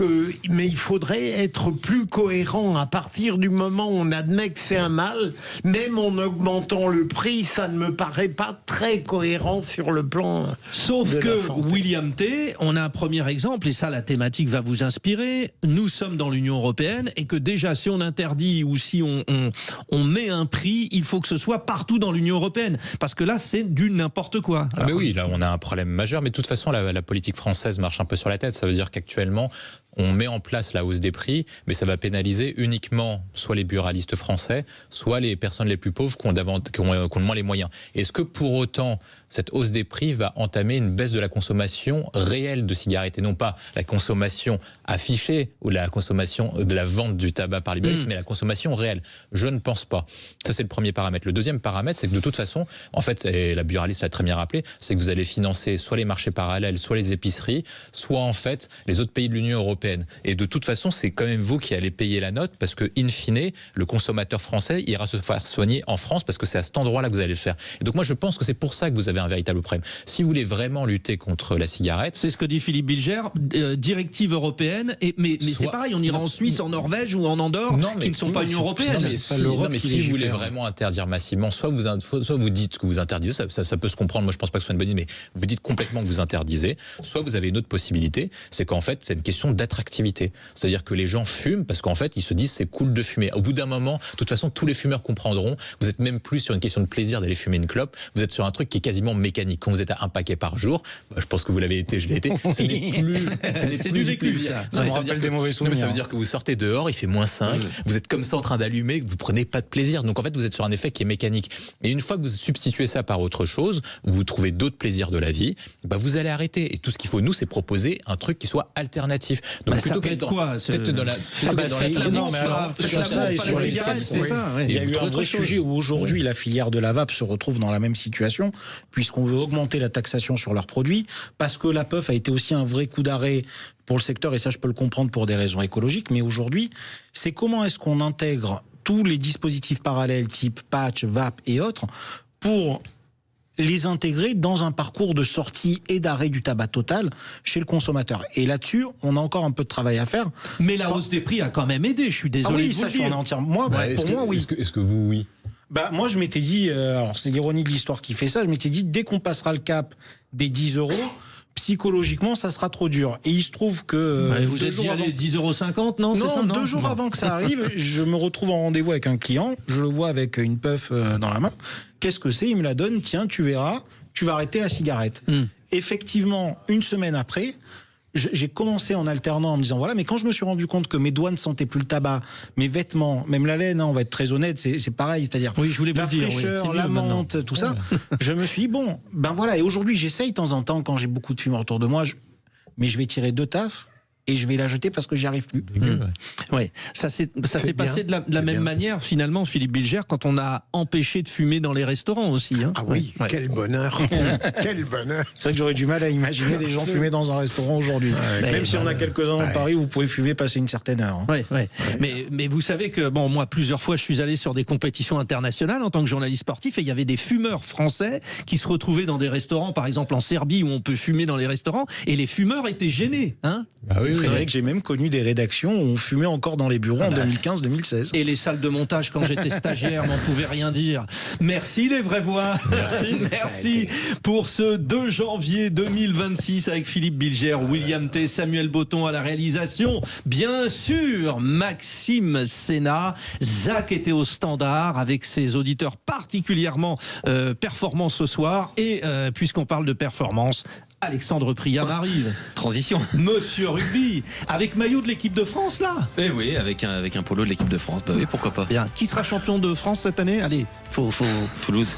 mais il faudrait être plus cohérent à partir du moment où on admet que c'est un mal, même en augmentant le prix, ça ne me paraît pas très cohérent sur le plan. Sauf que, William T., on a un premier exemple, et ça, la thématique va vous inspirer. Nous sommes dans l'Union européenne, et que déjà, si on interdit ou si on met un prix, il faut que ce soit partout dans l'Union européenne. Parce que là, c'est du n'importe quoi. Mais oui, là, on a un problème majeur. Mais de toute façon, la politique française marche un peu sur la tête. Ça veut dire qu'actuellement, on met en place la hausse des prix, mais ça va pénaliser uniquement soit les buralistes français, soit les personnes les plus pauvres qui ont moins les moyens. Est-ce que pour autant, cette hausse des prix va entamer une baisse de la consommation réelle de cigarettes et non pas la consommation affichée ou la consommation de la vente du tabac par les buralistes, mais la consommation réelle? Je ne pense pas. Ça, c'est le premier paramètre. Le deuxième paramètre, c'est que de toute façon, en fait, et la buraliste l'a très bien rappelé, c'est que vous allez financer soit les marchés parallèles, soit les épiceries, soit en fait les autres pays de l'Union européenne. Et de toute façon, c'est quand même vous qui allez payer la note parce que, in fine, le consommateur français ira se faire soigner en France parce que c'est à cet endroit-là que vous allez le faire. Et donc moi, je pense que c'est pour ça que vous avez un véritable problème. Si vous voulez vraiment lutter contre la cigarette... C'est ce que dit Philippe Bilger, directive européenne, mais c'est pareil, on ira en Suisse, en Norvège ou en Andorre, qui ne sont pas Union européenne. Mais si vous voulez vraiment interdire massivement, soit vous dites que vous interdisez, ça peut se comprendre, moi je pense pas que ce soit une bonne idée, mais vous dites complètement que vous interdisez, soit vous avez une autre possibilité, c'est qu'en fait, c'est une question d'attractivité. C'est-à-dire que les gens fument parce qu'en fait, ils se disent c'est cool de fumer. Au bout d'un moment, de toute façon, tous les fumeurs comprendront. Vous n'êtes même plus sur une question de plaisir d'aller fumer une clope. Vous êtes sur un truc qui est quasiment mécanique. Quand vous êtes à un paquet par jour, je pense que vous l'avez été, je l'ai été. Ce n'est plus du plaisir. Ça me rappelle des mauvais souvenirs. Ça veut dire que vous sortez dehors, il fait -5. Vous êtes comme ça en train d'allumer, vous prenez pas de plaisir. Donc en fait, vous êtes sur un effet qui est mécanique. Et une fois que vous substituez ça par autre chose, vous trouvez d'autres plaisirs de la vie, vous allez arrêter. Et tout ce qu'il faut, nous, c'est proposer un truc qui soit alternatif. Donc ça peut être quoi? Peut-être dans la... Il y a eu un vrai sujet où aujourd'hui la filière de la vape se retrouve dans la même situation puisqu'on veut augmenter la taxation sur leurs produits parce que la puff a été aussi un vrai coup d'arrêt pour le secteur et ça je peux le comprendre pour des raisons écologiques, mais aujourd'hui c'est comment est-ce qu'on intègre tous les dispositifs parallèles type patch, vape et autres pour les intégrer dans un parcours de sortie et d'arrêt du tabac total chez le consommateur. Et là-dessus, on a encore un peu de travail à faire. Mais la hausse des prix a quand même aidé, je suis désolé de vous le dire. Moi, pour moi, oui. Est-ce que vous, oui? Moi, je m'étais dit, alors c'est l'ironie de l'histoire qui fait ça, je m'étais dit, dès qu'on passera le cap des 10 €, psychologiquement, ça sera trop dur. Et il se trouve que... vous êtes dit, allez, 10,50 €, non? C'est ça, non 2 jours avant que ça arrive, je me retrouve en rendez-vous avec un client, je le vois avec une puff dans la main. Qu'est-ce que c'est? Il me la donne, tiens, tu verras, tu vas arrêter la cigarette. Effectivement, une semaine après... J'ai commencé en alternant en me disant voilà, mais quand je me suis rendu compte que mes doigts ne sentaient plus le tabac, mes vêtements, même la laine, on va être très honnête, c'est pareil, c'est-à-dire la fraîcheur, la menthe, tout ça, je me suis dit bon, voilà, et aujourd'hui j'essaye de temps en temps quand j'ai beaucoup de fumeurs autour de moi, mais je vais tirer 2 tafs, et je vais la jeter parce que j'y arrive plus. Ouais, ça s'est passé de la même manière finalement, Philippe Bilger, quand on a empêché de fumer dans les restaurants aussi. Hein. Ah oui, quel bonheur. Quel bonheur. C'est vrai que j'aurais du mal à imaginer des gens fumer dans un restaurant aujourd'hui. Même si on a quelques-uns dans Paris, vous pouvez fumer passer une certaine heure. Hein. Mais vous savez que moi plusieurs fois je suis allé sur des compétitions internationales en tant que journaliste sportif et il y avait des fumeurs français qui se retrouvaient dans des restaurants, par exemple en Serbie où on peut fumer dans les restaurants, et les fumeurs étaient gênés. Hein. Frédéric, j'ai même connu des rédactions où on fumait encore dans les bureaux en 2015-2016. Et les salles de montage, quand j'étais stagiaire, n'en pouvaient rien dire. Merci les vraies voix. Merci pour ce 2 janvier 2026 avec Philippe Bilger, William T, Samuel Botton à la réalisation. Bien sûr, Maxime Sénat. Zach était au standard avec ses auditeurs particulièrement performants ce soir. Et puisqu'on parle de performance, Alexandre Priam arrive. Transition. Monsieur Rugby, avec maillot de l'équipe de France là. Eh oui, avec un polo de l'équipe de France. Bah oui, pourquoi pas. Bien. Qui sera champion de France cette année? Allez, faut. Toulouse.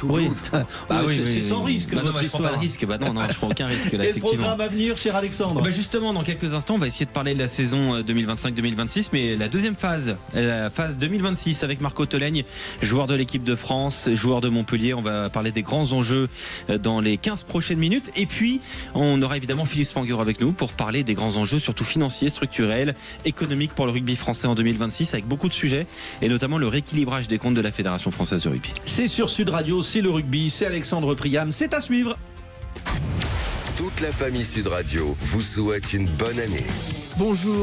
Oui, c'est sans risque. Non, je prends pas de risque. Je prends aucun risque là, et effectivement. Le programme à venir, cher Alexandre. Justement, dans quelques instants, on va essayer de parler de la saison 2025-2026, mais la deuxième phase, la phase 2026 avec Marco Tolègne, joueur de l'équipe de France, joueur de Montpellier. On va parler des grands enjeux dans les 15 prochaines minutes. Et puis, on aura évidemment Philippe Spanguro avec nous pour parler des grands enjeux, surtout financiers, structurels, économiques pour le rugby français en 2026, avec beaucoup de sujets, et notamment le rééquilibrage des comptes de la Fédération française de rugby. C'est sur Sud Radio. C'est le rugby, c'est Alexandre Priam, c'est à suivre. Toute la famille Sud Radio vous souhaite une bonne année. Bonjour.